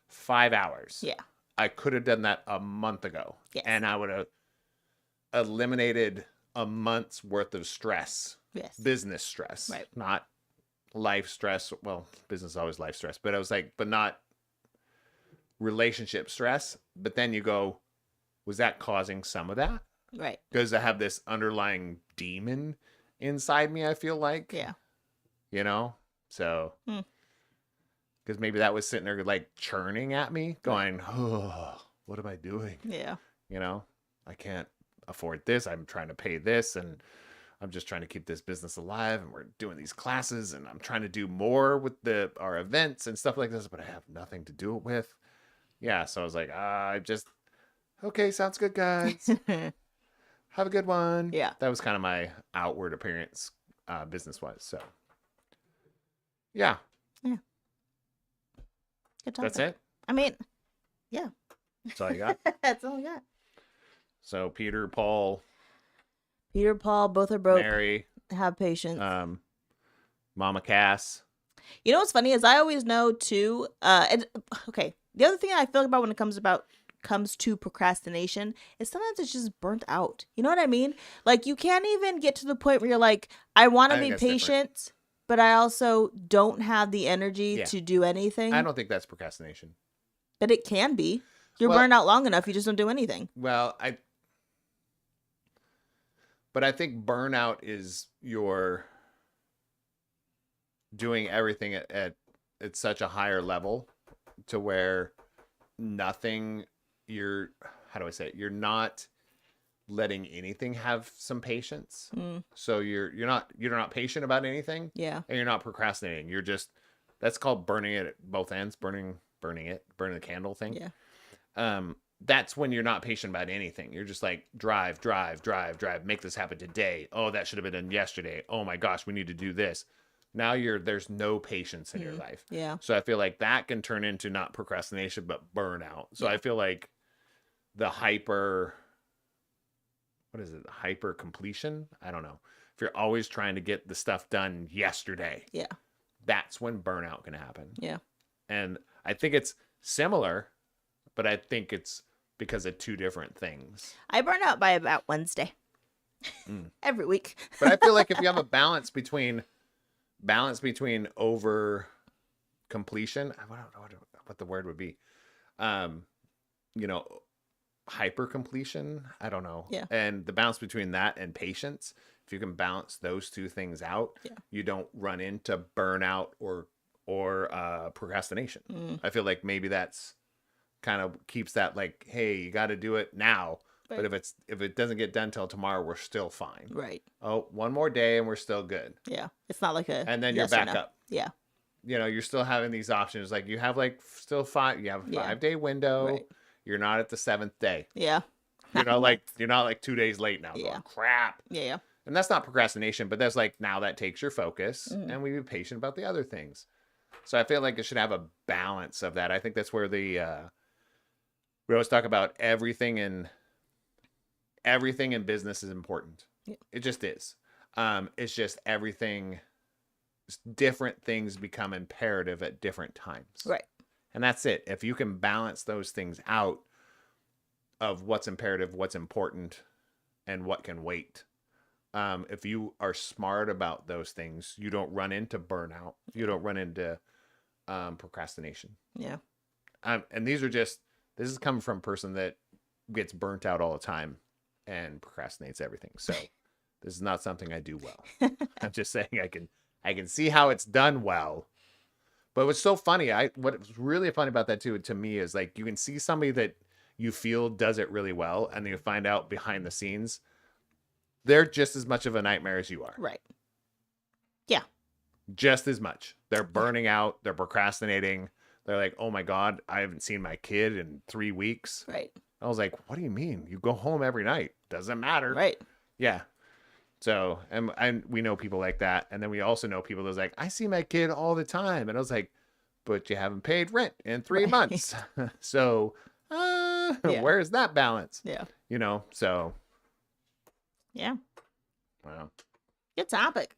5 hours. Yeah. I could have done that a month ago. Yes. And I would have eliminated a month's worth of stress. Yes. Business stress. Right. Not life stress. Well, business is always life stress. But I was like, but not relationship stress. But then you go, was that causing some of that? Right. Because I have this underlying demon inside me, I feel like. Yeah. So... Because maybe that was sitting there like churning at me, going, oh, what am I doing? Yeah. I can't afford this. I'm trying to pay this, and I'm just trying to keep this business alive. And we're doing these classes, and I'm trying to do more with our events and stuff like this, but I have nothing to do it with. Yeah. So I was like, okay, sounds good, guys. Have a good one. Yeah. That was kind of my outward appearance business-wise. So, yeah. Yeah. Good talk. That's it? I mean, yeah. That's all you got? That's all I got. So Peter, Paul, both are broke. Mary, Have patience. Mama Cass. You know what's funny is I always know too. Okay. The other thing I feel about when it comes to procrastination is sometimes it's just burnt out. You know what I mean? Like you can't even get to the point where you're like, I want to be patient, but I also don't have the energy to do anything. I don't think that's procrastination. But it can be. You're burned out long enough, you just don't do anything. Well, but I think burnout is your doing everything at such a higher level to where nothing, how do I say it? You're not letting anything have some patience. So you're not patient about anything. Yeah. And you're not procrastinating. You're just, that's called burning it at both ends, burning the candle thing. Yeah. That's when you're not patient about anything. You're just like drive, make this happen today. Oh, that should have been done yesterday. Oh my gosh, we need to do this. Now there's no patience in your life. Yeah. So I feel like that can turn into not procrastination, but burnout. So I feel like the hyper completion? I don't know. If you're always trying to get the stuff done yesterday. Yeah. That's when burnout can happen. Yeah. And I think it's similar, but I think it's because of two different things. I burn out by about Wednesday. Every week. But I feel like if you have a balance between over completion, I don't know what the word would be. Hyper completion. I don't know. Yeah. And the balance between that and patience, if you can balance those two things out, you don't run into burnout or procrastination. I feel like maybe that's kind of keeps that like, hey, you got to do it now. Right. But if it doesn't get done till tomorrow, we're still fine. Right. Oh, one more day and we're still good. Yeah. It's not like and then you're back up. Yeah. You're still having these options. Like you have like still five. You have a 5-day window. Right. You're not at the 7th day. Yeah. You're not like 2 days late now. Going, crap. Yeah. And that's not procrastination, but that's like now that takes your focus, and we be patient about the other things. So I feel like it should have a balance of that. I think that's where we always talk about everything in business is important. Yeah. It just is. It's just different things become imperative at different times. Right. And that's it. If you can balance those things out of what's imperative, what's important, and what can wait, if you are smart about those things, you don't run into burnout. You don't run into procrastination. Yeah. And this is coming from a person that gets burnt out all the time and procrastinates everything. So this is not something I do well. I'm just saying I can see how it's done well. But what's so funny, what was really funny about that too, to me, is like you can see somebody that you feel does it really well, and then you find out behind the scenes, they're just as much of a nightmare as you are. Right. Yeah. Just as much. They're burning out. They're procrastinating. They're like, oh my God, I haven't seen my kid in 3 weeks. Right. I was like, what do you mean? You go home every night. Doesn't matter. Right. Yeah. So, and we know people like that. And then we also know people that's like, I see my kid all the time. And I was like, but you haven't paid rent in 3 months. So, where's that balance? Yeah. You know, so. Yeah. Wow. Good topic.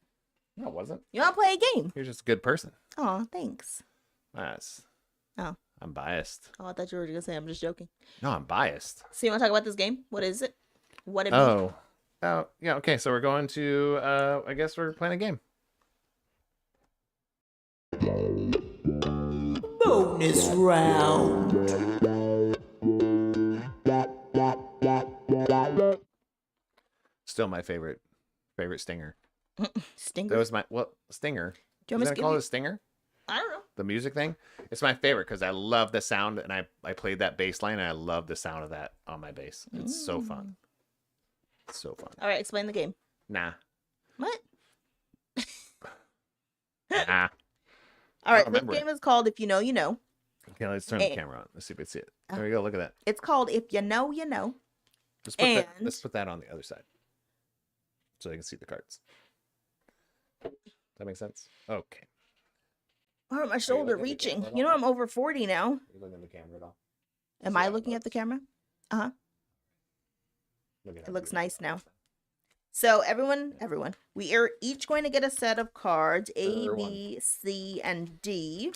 No, it wasn't. You want to play a game? You're just a good person. Oh, thanks. That's. Oh. I'm biased. Oh, I thought you were going to say I'm just joking. No, I'm biased. So you want to talk about this game? What is it? What it means? Oh, yeah. Okay, so we're going to. I guess we're playing a game. Bonus round. Still my favorite stinger. Stinger. That was my stinger. Do you want me to call give it a stinger? I don't know. The music thing. It's my favorite because I love the sound, and I played that bass line, and I love the sound of that on my bass. It's so fun. It's so fun. All right, explain the game. Nah. What? Nah. All right, this remember game is called If You Know, You Know. Okay, let's turn the camera on. Let's see if we can see it. There we go. Look at that. It's called If You Know, You Know. Let's put that on the other side so they can see the cards. Does that make sense? Okay. Oh, my shoulder looking at the reaching. camera at You know all? I'm over 40 now. Are you looking at the camera at all? Am See I how it looking at the looks? camera? Uh-huh. Look at It how looks beautiful nice that now. is. So everyone, we are each going to get a set of cards, A, Everyone. B, C, and D.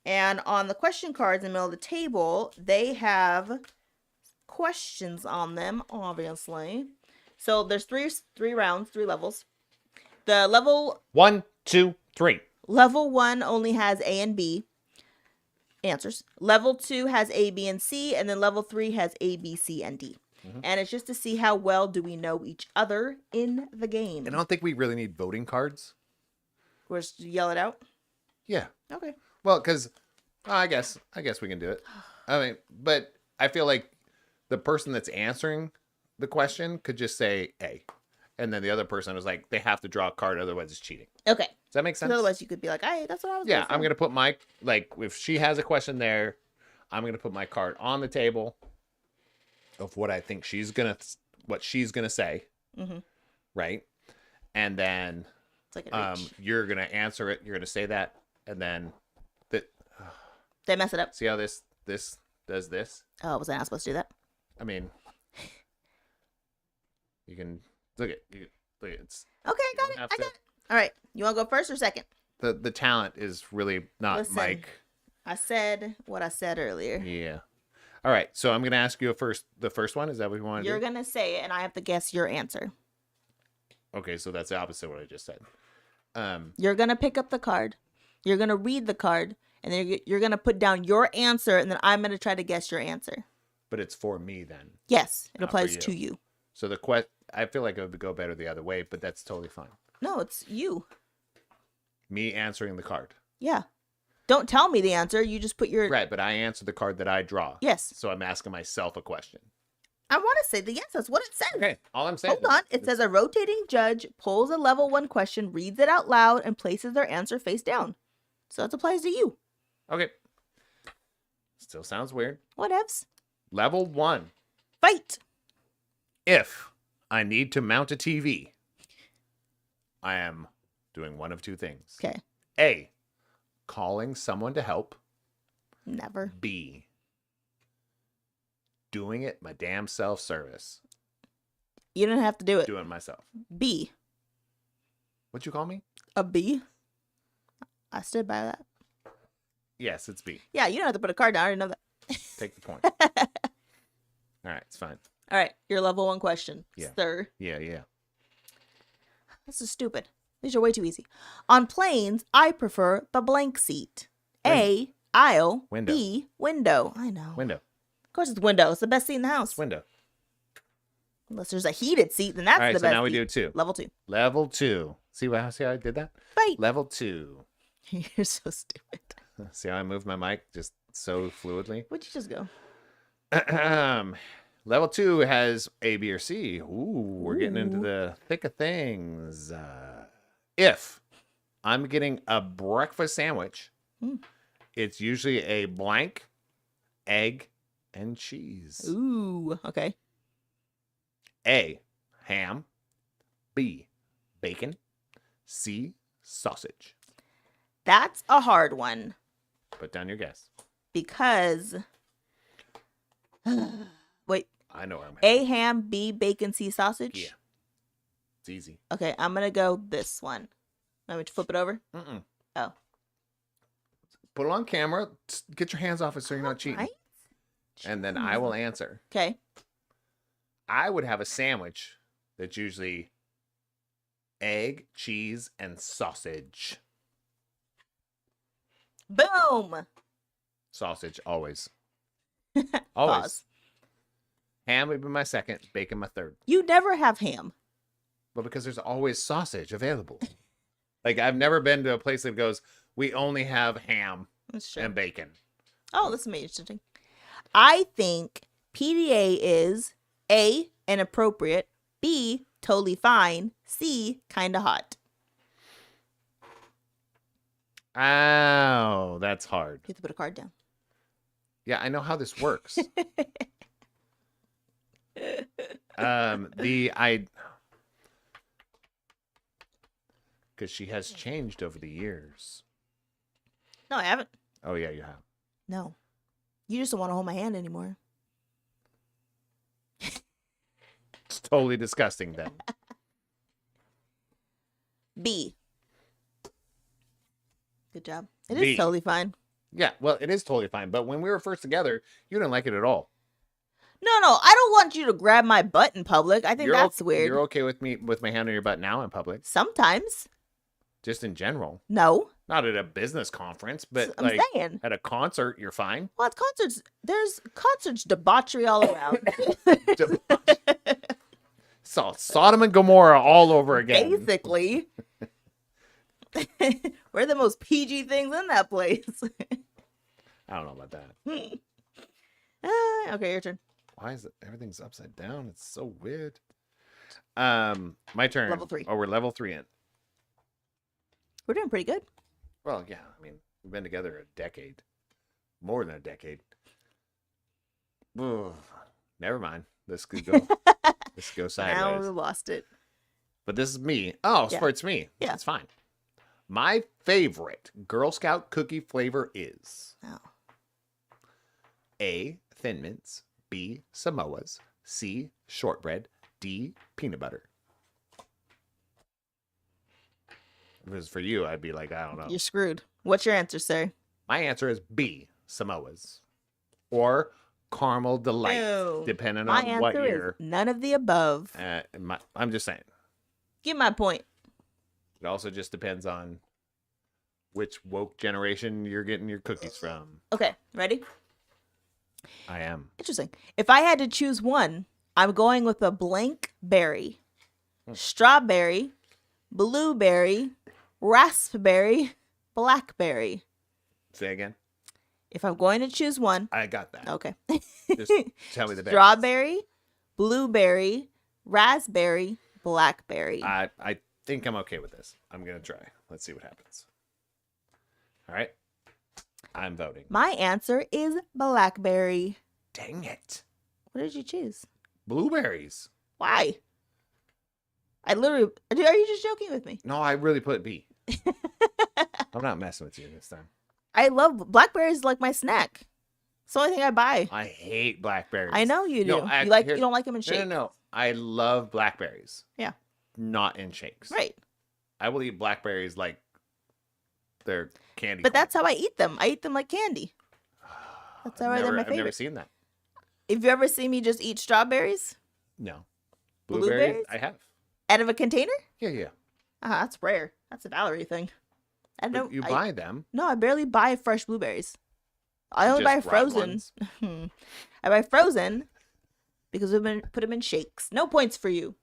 And on the question cards in the middle of the table, they have questions on them, obviously. So there's three rounds, 3 levels. The level 1, 2, 3. Level 1 only has A and B answers. Level 2 has A, B, and C, and then level 3 has A, B, C, and D. And it's just to see how well do we know each other in the game. I don't think we really need voting cards. We're just yell it out. Yeah. Okay. Well, because I guess we can do it. I mean, but I feel like the person that's answering the question could just say A, and then the other person was like, they have to draw a card, otherwise it's cheating. Okay. Does that make sense? Otherwise, you could be like, "Hey, that's what I was." Yeah, gonna I'm say." gonna put my if she has a question there, I'm gonna put my card on the table of what I think she's gonna say, right? And then It's like a reach. you're gonna answer it. You're gonna say that, and then They mess it up. see how this does this. Oh, was I not supposed to do that? I mean, you can look at it's Okay, I got don't it. have I to- got it. All right. You want to go first or second? the talent is really not Listen. Mike. I said what I said earlier. Yeah. All right, so I'm gonna ask you the first one. Is that what you want to You're do? gonna say it, and I have to guess your answer. Okay, so that's the opposite of what I just said. You're gonna pick up the card. You're gonna read the card, and then you're gonna put down your answer, and then I'm gonna try to guess your answer. But it's for me then. Yes, it Not for applies you. to you. So I feel like it would go better the other way, but that's totally fine. No, it's you. Me answering the card. Yeah. Don't tell me the answer. You just put your. Right, but I answer the card that I draw. Yes. So I'm asking myself a question. I want to say the yes. That's what it says. Okay, all I'm saying. Hold on. It says a rotating judge pulls a level 1 question, reads it out loud, and places their answer face down. So that applies to you. Okay. Still sounds weird. Whatevs. Level 1. Fight. If I need to mount a TV, I am doing one of two things. Okay. A, calling someone to help. Never. B, doing it my damn self-service. You don't have to do it. Doing it myself. B. What'd you call me? A B. I stood by that. Yes, it's B. Yeah, you don't have to put a card down. I already know that. Take the point. All right, it's fine. All right. Your level 1 question. Yeah. Sir. Yeah. This is stupid. These are way too easy. On planes, I prefer the blank seat. A, aisle. Window. B, window. I know. Window. Of course it's window. It's the best seat in the house. Window. Unless there's a heated seat, then that's All right, the so best now we seat. do 2. Level 2. Level 2. See how I did that? Right. Level 2. You're so stupid. See how I moved my mic just so fluidly? Where'd you just go? Level 2 has A, B, or C. Ooh, we're getting into Ooh. the thick of things. If I'm getting a breakfast sandwich, it's usually a blank, egg, and cheese. Ooh, okay. A, ham. B, bacon. C, sausage. That's a hard one Put down your guess. because wait, I know where I'm A, ham, B, bacon, C, sausage. Yeah. It's easy. Okay, I'm gonna go this one. Let me flip it over. Mm-mm. Oh, Put it on camera. Get your hands off it so you're not cheating. right. And then I will answer. Okay. I would have a sandwich that's usually egg, cheese, and sausage. Boom. Sausage, always. Always. Pause. Ham would be my second, bacon my third. You never have ham. But because there's always sausage available. Like, I've never been to a place that goes, we only have ham That's true. and bacon. Oh, this is interesting. I think PDA is A, inappropriate, B, totally fine, C, kind of hot. Oh, that's hard. You have to put a card down. Yeah, I know how this works. Because she has changed over the years. No, I haven't. Oh, yeah, you have. No. You just don't want to hold my hand anymore. It's totally disgusting then. B. Good job. It B. is totally fine. Yeah, well, it is totally fine. But when we were first together, you didn't like it at all. No, I don't want you to grab my butt in public. I think that's weird. You're okay with me with my hand on your butt now in public, Sometimes. just in general. No. Not at a business conference, but I'm like saying. at a concert, you're fine. Well, at concerts, there's concerts debauchery all around. So Sodom and Gomorrah all over again. Basically. We're the most PG things in that place. I don't know about that. Okay, your turn. Why is it everything's upside down? It's so weird. My turn. Level 3. Oh, we're level 3 in. We're doing pretty good. Well, yeah. I mean, we've been together a decade, more than a decade. Ooh, never mind. This could go. This could go Now sideways. we lost it. But this is me. Oh, Yeah. so it's me. Yeah. It's fine. My favorite Girl Scout cookie flavor is Oh. A, Thin Mints, B, Samoas, C, shortbread, D, peanut butter. If it was for you, I'd be like, I don't know. You're screwed. What's your answer, sir? My answer is B, Samoas. Or caramel delight, Ew. depending My on what answer year. is none of the above. I'm just saying. Give my point. It also just depends on which woke generation you're getting your cookies from. Okay, ready? I am. Interesting. If I had to choose one, I'm going with a blank berry, strawberry, blueberry, raspberry, blackberry. Say again. If I'm going to choose one, I got that. okay. Just tell me the berries. Strawberry, blueberry, raspberry, blackberry. I think I'm okay with this. I'm going to try. Let's see what happens. All right. I'm voting. My answer is blackberry. Dang it. What did you choose? Blueberries. Why? I literally. Are you just joking with me? No, I really put B. I'm not messing with you this time. I love blackberries. Like my snack. It's the only thing I buy. I hate blackberries. I know you do. No, You don't like them in No, shakes. no. I love blackberries. Yeah. Not in shakes. Right. I will eat blackberries like they're candy. But corn. that's how I eat them. I eat them like candy. That's how they're my I've never favorite. seen that. If you ever see me just eat strawberries No. Blueberries? I have. out of a container, Yeah. That's rare. That's a Valerie thing. I But don't. you buy them. No, I barely buy fresh blueberries. I only buy Just rotten frozen. ones. I buy frozen because we put them in shakes. No points for you.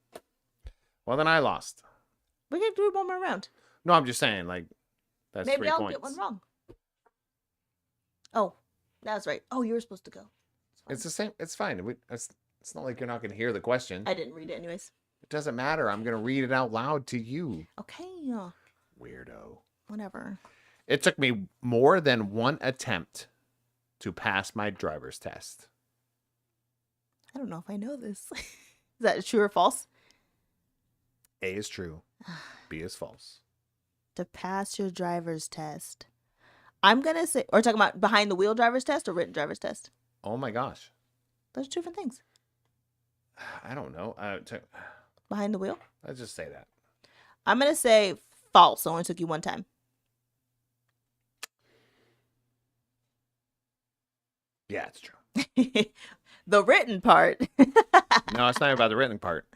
Well, then I lost. We can do one more round. No, I'm just saying, like, that's Maybe 3 I'll points. get one wrong. Oh, that was right. Oh, you were supposed to go. It's the same. It's fine. It's not like you're not going to hear the question. I didn't read it anyways. It doesn't matter. I'm going to read it out loud to you. Okay. Weirdo. Whatever. It took me more than one attempt to pass my driver's test. I don't know if I know this. Is that true or false? A is true. B is false. To pass your driver's test. I'm going to say, or talking about behind the wheel driver's test or written driver's test? Oh my gosh. Those are two different things. I don't know. Behind the wheel? Let's just say that. I'm going to say false. It only took you one time. Yeah, it's true. The written part. No, it's not about the written part.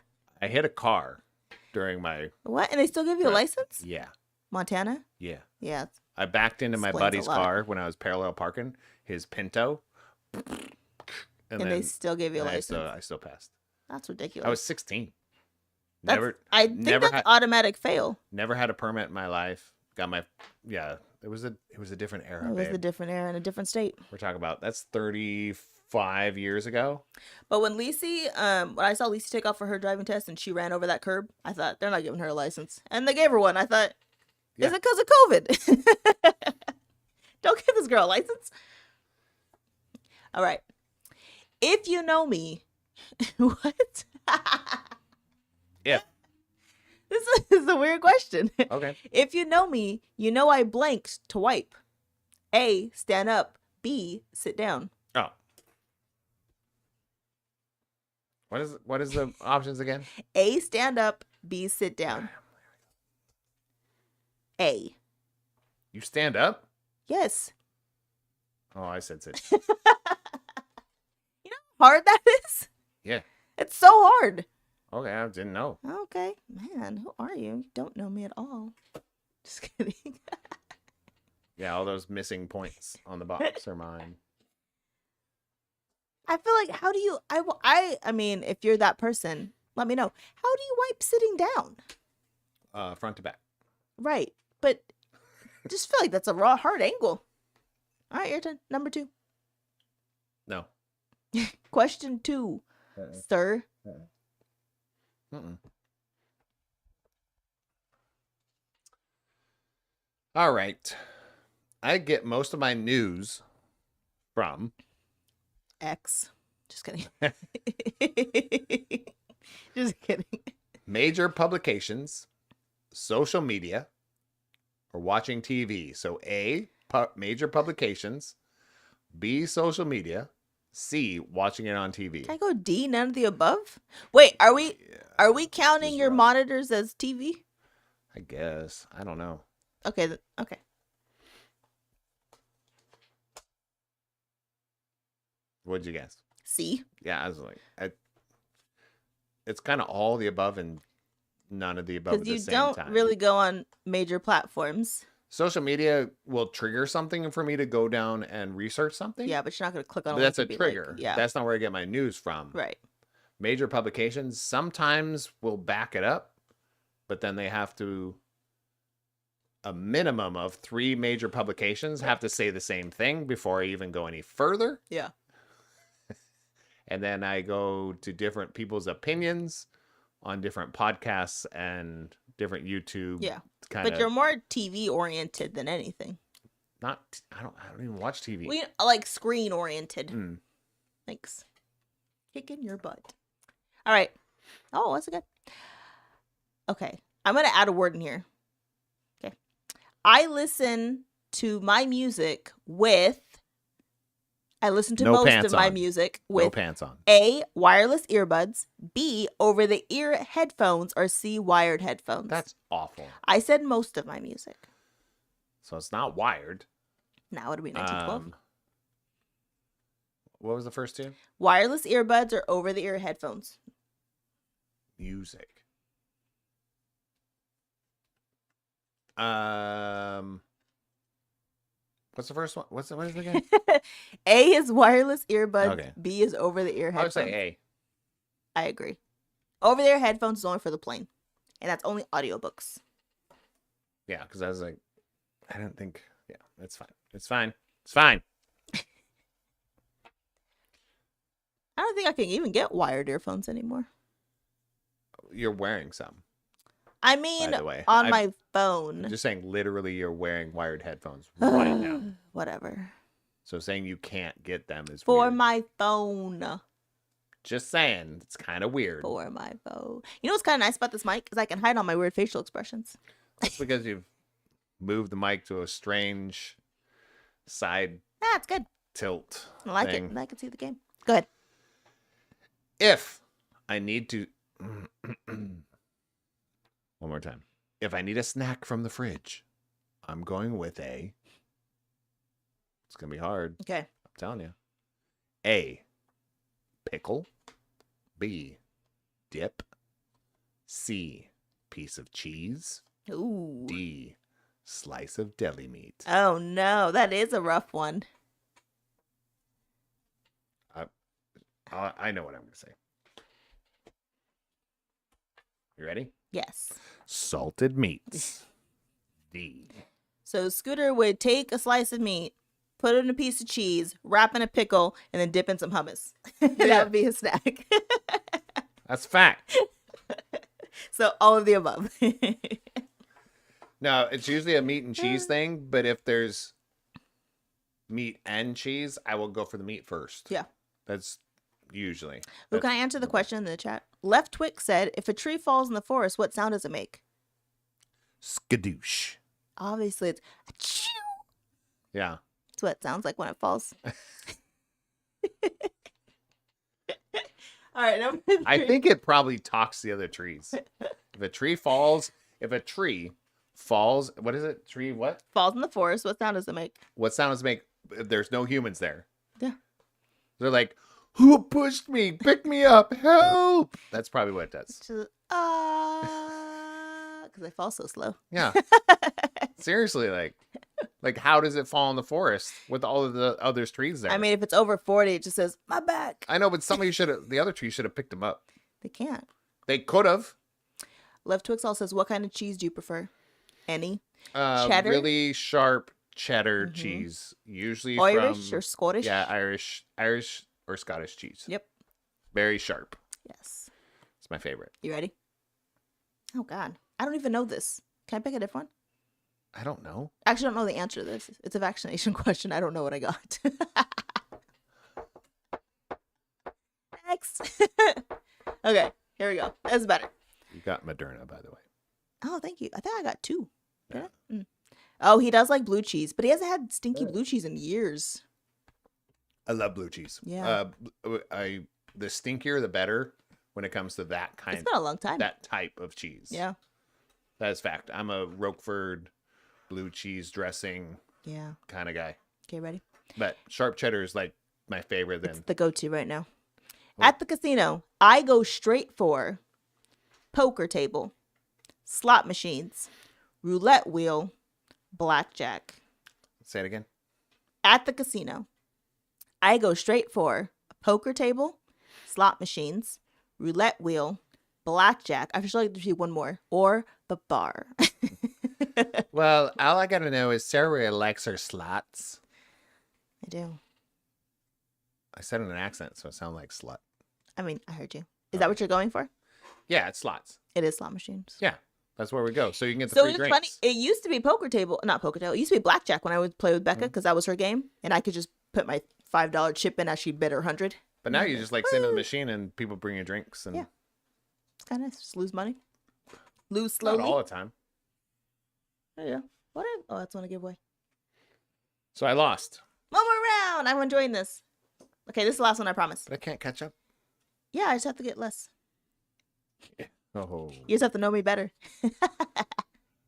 I hit a car during my... What? And they still give you a license? Yeah. Montana? Yeah. Yeah. I backed into my Explains a buddy's lot. car when I was parallel parking, his Pinto. And they still gave you a license. I still passed. That's ridiculous. I was 16. That's, I think that's automatic fail. Never had a permit in my life. Got my... Yeah. It was a different era, It was babe. a different era in a different state. We're talking about... That's 35 years ago. But when Lacey, when I saw Lacey take off for her driving test and she ran over that curb, I thought, they're not giving her a license. And they gave her one. I thought, Yeah. is it because of COVID? Don't give this girl a license. All right. If you know me, what? If. This is a weird question. Okay. If you know me, you know I blanked to wipe. A, stand up. B, sit down. Oh. What is the options again? A, stand up. B, sit down. A. You stand up? Yes. Oh, I said sit. You know how hard that is? Yeah. It's so hard. Okay, I didn't know. Okay. Man, who are you? You don't know me at all. Just kidding. Yeah, all those missing points on the box are mine. I feel like, how do you, I mean, if you're that person, let me know. How do you wipe sitting down? Front to back. Right. But just feel like that's a raw, hard angle. All right, your turn. Number 2. No. Question 2, sir. Mm-mm. All right. I get most of my news from X. Just kidding. Just kidding. major publications, social media, or watching TV. So A, major publications, B, social media, C, watching it on TV. Can I go D, none of the above? Wait, are we counting is your rough. monitors as TV? I guess. I don't know. Okay, okay. What'd you guess? C. Yeah, I was like, it's kind of all the above and none of the above at Because the you same don't time. really go on major platforms. Social media will trigger something for me to go down and research something. Yeah, but you're not going to click on But a that's a link and be like, trigger. yeah. That's not where I get my news from. Right. Major publications sometimes will back it up, but then they have to, a minimum of 3 major publications have to say the same thing before I even go any further. Yeah. And then I go to different people's opinions on different podcasts and different YouTube. Yeah. Kind But you're more TV oriented than anything. not. I don't even watch TV. We like screen oriented. Mm. Thanks. Kicking your butt. All right. Oh, that's good. Okay. I'm going to add a word in here. Okay. I listen to my music with. I listen to No most pants of my on. music No with pants on. A, wireless earbuds, B, over the ear headphones, or C, wired headphones. That's awful. I said most of my music. So it's not wired. Now it'll be 1912. What was the first 2? Wireless earbuds or over the ear headphones. Music. What's the first one? What is it again? A is wireless earbuds. Okay. B is over-the-ear I would headphones. say A. I agree. Over-the-ear headphones is only for the plane, and that's only audiobooks. Yeah, because I was like, I don't think. Yeah, it's fine. It's fine. It's fine. I don't think I can even get wired earphones anymore. You're wearing some. I mean, By the way, on I'm my phone. just saying, literally, you're wearing wired headphones right now. Whatever. So saying you can't get them is For weird. my phone. Just saying, it's kind of weird. For my phone. You know what's kind of nice about this mic? Is I can hide all my weird facial expressions. That's because you've moved the mic to a strange side That's good. tilt. I like thing. it. And I can see the game. Go ahead. If I need to. One more time. If I need a snack from the fridge, I'm going with a. It's going to be hard. Okay. I'm telling you. A. Pickle. B. Dip. C. Piece of cheese. Ooh. D. Slice of deli meat. Oh no, that is a rough one. I know what I'm going to say. You ready? Yes. Salted meats. D. So Scooter would take a slice of meat, put it in a piece of cheese, wrap in a pickle, and then dip in some hummus. Yeah. That would be his snack. That's fact. So all of the above. No, it's usually a meat and cheese thing, but if there's meat and cheese, I will go for the meat first. Yeah. That's usually. Well, can I answer the question in the chat? Left Twix said, if a tree falls in the forest, what sound does it make? Skadoosh. Obviously, it's achoo. Yeah. That's what it sounds like when it falls. All right, number 3. I think it probably talks to the other trees. If a tree falls, what is it? Tree what? Falls in the forest, what sound does it make? What sound does it make? There's no humans there. Yeah. They're like, who pushed me? Pick me up. Help. That's probably what it does. Because they fall so slow. Yeah. Seriously, like how does it fall in the forest with all of the other trees there? I mean, if it's over 40, it just says, my back. I know, but the other tree should have picked them up. They can't. They could have. Left Twix all says, what kind of cheese do you prefer? Any? Cheddar? Really sharp cheddar cheese, usually Irish from or Scottish? Yeah, Irish or Scottish cheese. Yep. Very sharp. Yes. It's my favorite. You ready? Oh, God. I don't even know this. Can I pick a different one? I don't know. I actually don't know the answer to this. It's a vaccination question. I don't know what I got. Next. Okay, here we go. That's better. You got Moderna, by the way. Oh, thank you. I think I got 2. Did I? Mm. Oh, he does like blue cheese, but he hasn't had stinky blue cheese in years. I love blue cheese. Yeah. The stinkier, the better when it comes to that It's been a long time. that type of cheese. Yeah. That is fact. I'm a Roquefort blue cheese dressing Yeah. kind of guy. Okay, ready? But sharp cheddar is like my favorite It's then. the go-to right now. Oh. At the casino, I go straight for poker table, slot machines, roulette wheel, blackjack. Say it again. At the casino, I go straight for a poker table, slot machines, roulette wheel, blackjack. I feel like there's one more, or the bar. Well, all I gotta know is Sarah really likes her slots. I do. I said it in an accent, so it sounded like slut. I mean, I heard you. Is that what you're going for? Yeah, it's slots. It is slot machines. Yeah, that's where we go. So you can get the So free it's drinks. funny. It used to be poker table, not poker table. It used to be blackjack when I would play with Becca because that was her game, and I could just put my $5 chip in as she'd bet her 100. But now you just like sit in the machine and people bring you drinks and Yeah. It's kind of nice. Just lose money. Lose not slowly. all the time. Yeah. What? Oh, that's one to give away. So I lost, One more round. I'm enjoying this. Okay, this is the last one, I promise. but I can't catch up. Yeah, I just have to get less. Oh, You just have to know me better. Do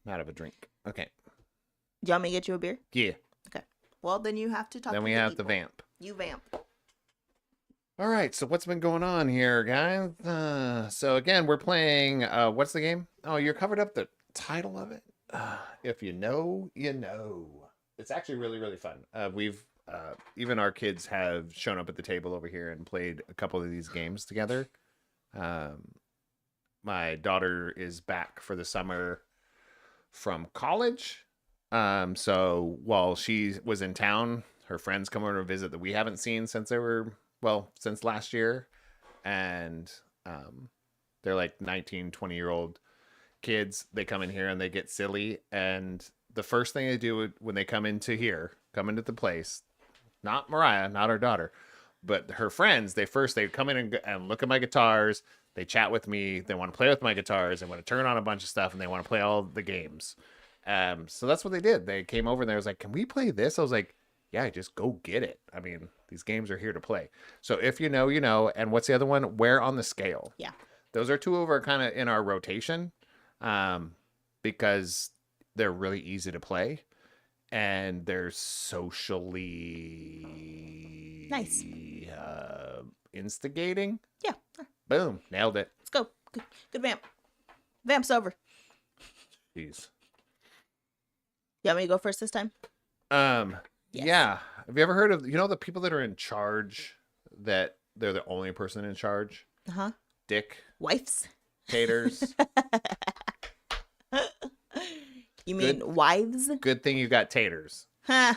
not have a drink. Okay. you want me to get you a beer? Yeah. Well, then you have to talk Then to we the have the people. vamp. You vamp. All right. So what's been going on here, guys? So again, we're playing. What's the game? Oh, you're covered up the title of it. If you know, you know. It's actually really, really fun. We've even our kids have shown up at the table over here and played a couple of these games together. My daughter is back for the summer from college. So while she was in town, her friends come over to visit that we haven't seen since since last year. And they're like 19, 20-year-old kids. They come in here and they get silly. And the first thing they do when they come into the place, not Mariah, not our daughter, but her friends, they come in and look at my guitars. They chat with me. They want to play with my guitars. They want to turn on a bunch of stuff and they want to play all the games. So that's what they did. They came over and they was like, can we play this? I was like, yeah, just go get it. I mean, these games are here to play. So if you know, you know. And what's the other one? Where on the scale? Yeah. Those are two of our kind of in our rotation because they're really easy to play and they're socially nice. Instigating. Yeah. Boom. Nailed it. Let's go. Good vamp. Vamp's over. Jeez. You want me to go first this time? Yes. Yeah. Have you ever heard of, the people that are in charge, that they're the only person in charge? Uh-huh. Dick. Wives. Taters. You mean wives? Good thing you got taters. Huh.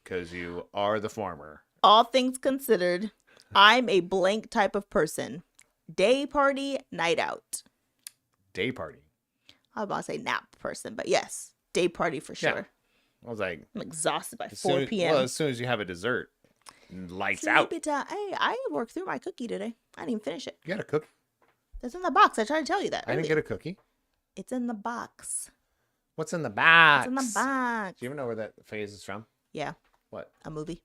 Because you are the former. All things considered, I'm a blank type of person. Day party, night out. Day party. I was about to say nap person, but yes, day party for sure. Yeah. I was like, I'm exhausted by 4 p.m. Well, as soon as you have a dessert, lights out. Sleepy time. Hey, I worked through my cookie today. I didn't even finish it. You got a cookie? It's in the box. I tried to tell you that. I didn't get a cookie. It's in the box. What's in the box? It's in the box. Do you even know where that phase is from? Yeah. What? A movie.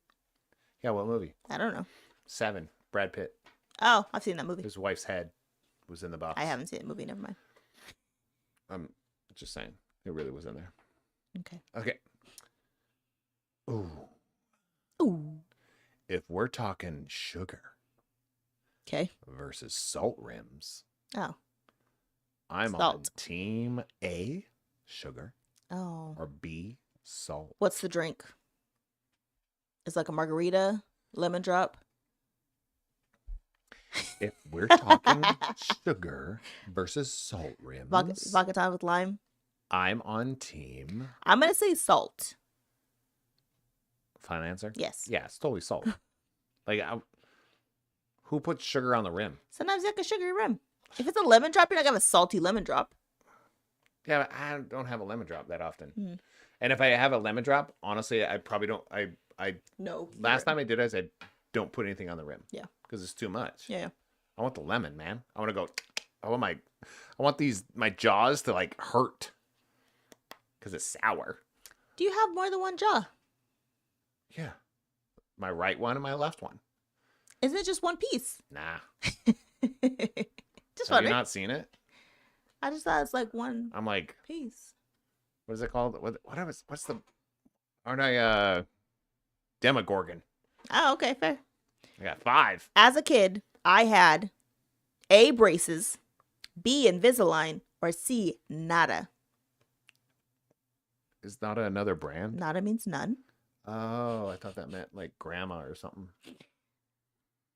Yeah, what movie? I don't know. 7. Brad Pitt. Oh, I've seen that movie. His wife's head was in the box. I haven't seen the movie. Never mind. I'm just saying. It really was in there. Okay. Okay. Ooh. Ooh. If we're talking sugar Okay. versus salt rims, Oh. I'm on Salt. team A, sugar, Oh. or B, salt. What's the drink? It's like a margarita, lemon drop. If we're talking sugar versus salt rims, Vodka tonic with lime. I'm on team. I'm gonna say salt. Final answer? Yes. Yeah, it's totally salt. Who puts sugar on the rim? Sometimes you like a sugary rim. If it's a lemon drop, you're not gonna have a salty lemon drop. Yeah, but I don't have a lemon drop that often. Mm. And if I have a lemon drop, honestly, I probably don't. No. Last time I did, I said, don't put anything on the rim. Yeah. Because it's too much. Yeah. I want the lemon, man. I want to go. I want my jaws to like hurt. Because it's sour. Do you have more than one jaw? Yeah. My right one and my left one. Isn't it just one piece? Nah. Just Have you wondering. not seen it? I just thought it's like one I'm like, piece. what is it called? What's the? Aren't I Demogorgon? Oh, okay, fair. I got 5. As a kid, I had A, braces, B, Invisalign, or C, nada. Is not another brand? Nada means none. Oh, I thought that meant like grandma or something.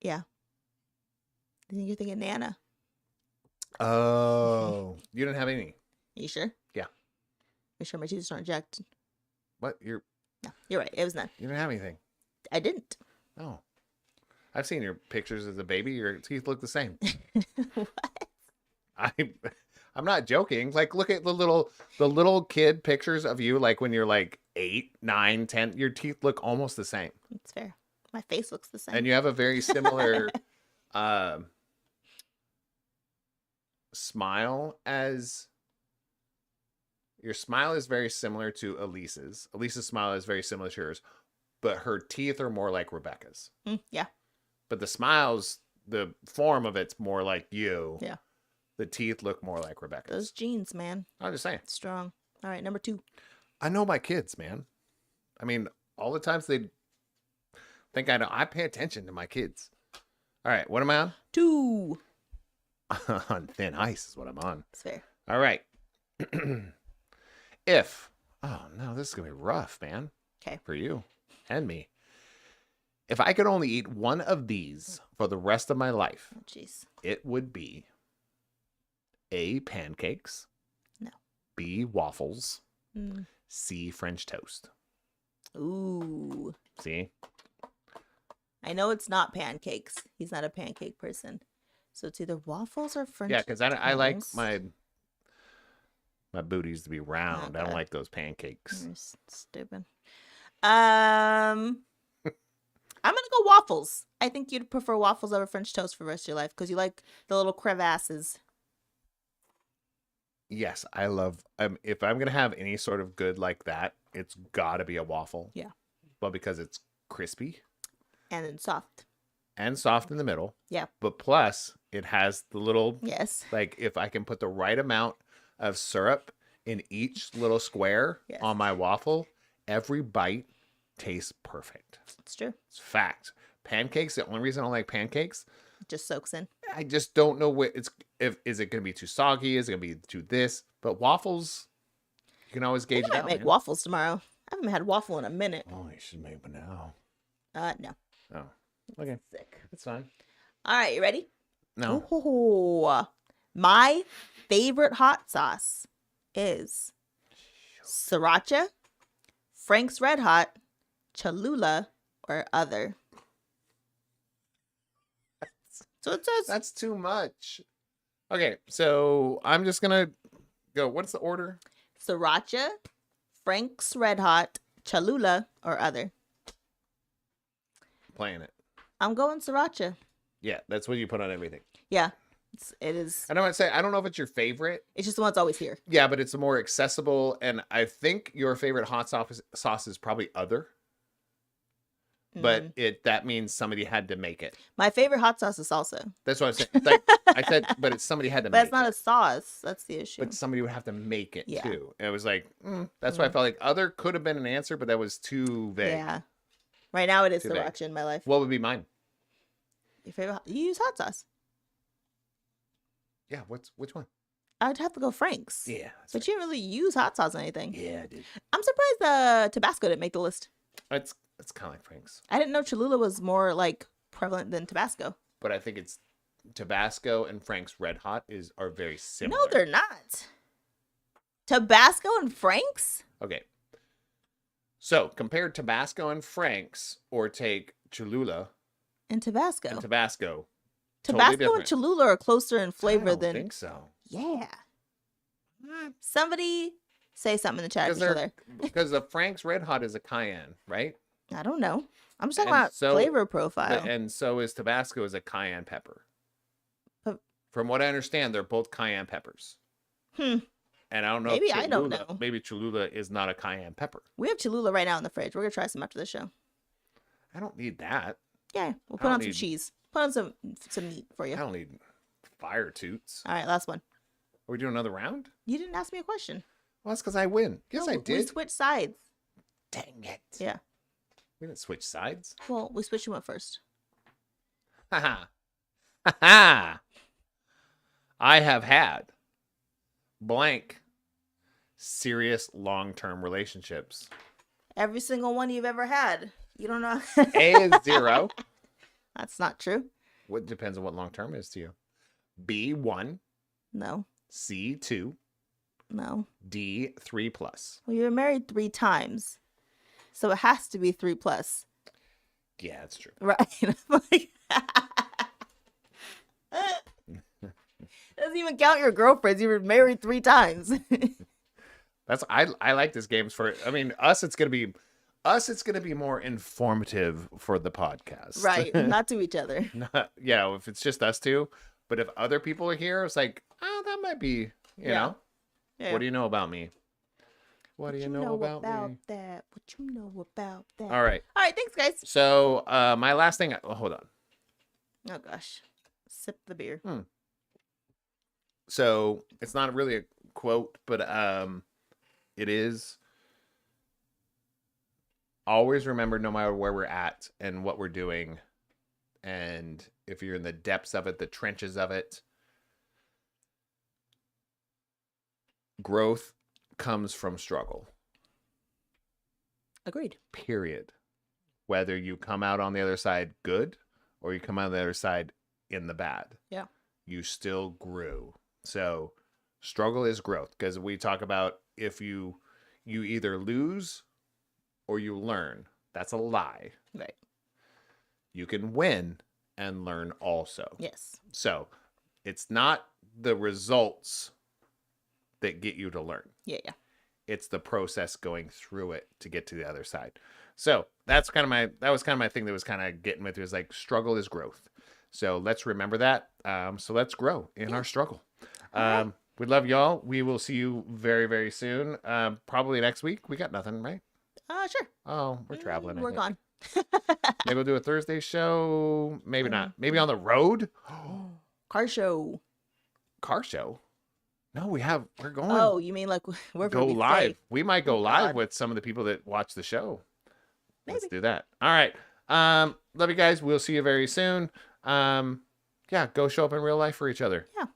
Yeah. Then you're thinking Nana. Oh, you didn't have any. You sure? Yeah. Make sure my teeth aren't jacked. What? No, you're right. It was none. You didn't have anything. I didn't. Oh, I've seen your pictures as a baby. Your teeth look the same. What? I'm not joking. Like, look at the little kid pictures of you, like when you're like 8, 9, 10. Your teeth look almost the same, It's fair. My face looks the same. and you have a very similar smile. As your smile is very similar to Elise's. Elise's smile is very similar to yours, but her teeth are more like Rebecca's. Yeah. But the smiles, the form of it's more like you. Yeah. The teeth look more like Rebecca's. Those jeans, man. I'm just saying. Strong. All right, number 2. I know my kids, man. I mean, all the times they think I know. I pay attention to my kids. All right, what am I on? 2. On thin ice is what I'm on. It's fair. All right. If, oh no, this is going to be rough, man. Okay. For you and me. If I could only eat one of these for the rest of my life, Oh, jeez. it would be A, pancakes, No. B, waffles, Mm. C, French toast. Ooh. See? I know it's not pancakes. He's not a pancake person. So it's either waffles or French Yeah, because I like toast. my booties to be round. I don't Okay. like those pancakes. You're stupid. I'm gonna go waffles. I think you'd prefer waffles over French toast for the rest of your life because you like the little crevasses. Yes, I love. If I'm gonna have any sort of good like that, it's got to be a waffle. Yeah. But because it's crispy And then soft. and soft in the middle. Yeah. But plus, it has the little Yes. like if I can put the right amount of syrup in each little square Yes. on my waffle, every bite tastes perfect. It's true. It's fact. Pancakes. The only reason I don't like pancakes, It just soaks in. I just don't know what it's. If is it going to be too soggy? Is it going to be too this? But waffles, you can always I gauge think it I out. might make man. waffles tomorrow. I haven't had waffle in a minute. Oh, you should make one now. No. Oh, okay, Sick. that's fine. All right, you ready? No, Ooh. My favorite hot sauce is sriracha, Frank's Red Hot, Cholula, or other. So it says that's too much. Okay, so I'm just gonna go. What's the order? sriracha, Frank's Red Hot, Cholula, or other. Playing it. I'm going sriracha. Yeah, that's what you put on everything. Yeah, it is. I don't want to say. I don't know if it's your favorite. It's just the one that's always here. Yeah, but it's more accessible, and I think your favorite hot sauce is probably other. But that means somebody had to make it. My favorite hot sauce is salsa. That's what I'm saying. Like, I said, but it's somebody had to But make it's not it. a sauce. That's the issue. But somebody would have to make it Yeah. too. And it was like, that's why I felt like other could have been an answer, but that was too vague. Yeah. Right now it is Too vague. sriracha in my life. What would be mine? Your favorite? You use hot sauce. Yeah, which one? I'd have to go Frank's. Yeah. But you didn't really use hot sauce on anything. Yeah, I did. I'm surprised Tabasco didn't make the list. It's kind of like Frank's. I didn't know Cholula was more like prevalent than Tabasco. But I think it's Tabasco and Frank's Red Hot are very similar. No, they're not. Tabasco and Frank's? Okay. So compare Tabasco and Frank's or take Cholula And Tabasco. and Tabasco. Tabasco totally different. and Cholula are closer in I flavor don't than. think so. Yeah. Somebody say something in the chat if you're still there. Because the Frank's Red Hot is a cayenne, right? I don't know. I'm just talking And about so- flavor profile. And so is Tabasco is a cayenne pepper. But- From what I understand, they're both cayenne peppers. Hmm. And I don't know. Maybe if I don't Cholula- know. Maybe Cholula is not a cayenne pepper. We have Cholula right now in the fridge. We're gonna try some after the show. I don't need that. Yeah, we'll I put don't on some need- cheese. Put on some meat for you. I don't need fire toots. All right, last one. Are we doing another round? You didn't ask me a question. Well, that's because I win. Yes, No, I We did. switched sides. Dang it. Yeah. We didn't switch sides. Well, we switched you one first. Ha ha. Ha ha. I have had blank serious long-term relationships. Every single one you've ever had. You don't know. A is 0. That's not true. What depends on what long-term is to you. B 1, No. C 2, No. D 3+. Well, you were married 3 times. So it has to be 3+. Yeah, that's true. Right. I'm like, doesn't even count your girlfriends. You were married 3 times. That's I like this games for. I mean, it's gonna be more informative for the podcast. Right. Not to each other. Yeah, if it's just us two, but if other people are here, it's like, oh, that might be, you know. Yeah. What do you know about me? What do you know about me? that? What you know about that? All right. All right. Thanks, guys. So my last thing. Oh, hold on. Oh, gosh. Sip the beer. So it's not really a quote, but it is. Always remember, no matter where we're at and what we're doing, and if you're in the depths of it, the trenches of it, Growth comes from struggle. Agreed. Period. Whether you come out on the other side good or you come out on the other side in the bad. Yeah. You still grew. So struggle is growth, because we talk about if you either lose or you learn. That's a lie. Right. You can win and learn also. Yes. So it's not the results that get you to learn. Yeah. Yeah. It's the process going through it to get to the other side. So that was kind of my thing that was kind of getting with it, was like struggle is growth. So let's remember that. So let's grow in our struggle. We love y'all. We will see you very, very soon. Probably next week. We got nothing, right? Sure. Oh, we're traveling. I We're think. gone. Maybe we'll do a Thursday show. Maybe not. Maybe on the road. Car show. Car show. No, we're going. Oh, you mean like we're Go live. We might go Oh, live God. with some of the people that watch the show. Let's Maybe. do that. All right. Love you guys. We'll see you very soon. Yeah, go show up in real life for each other. Yeah.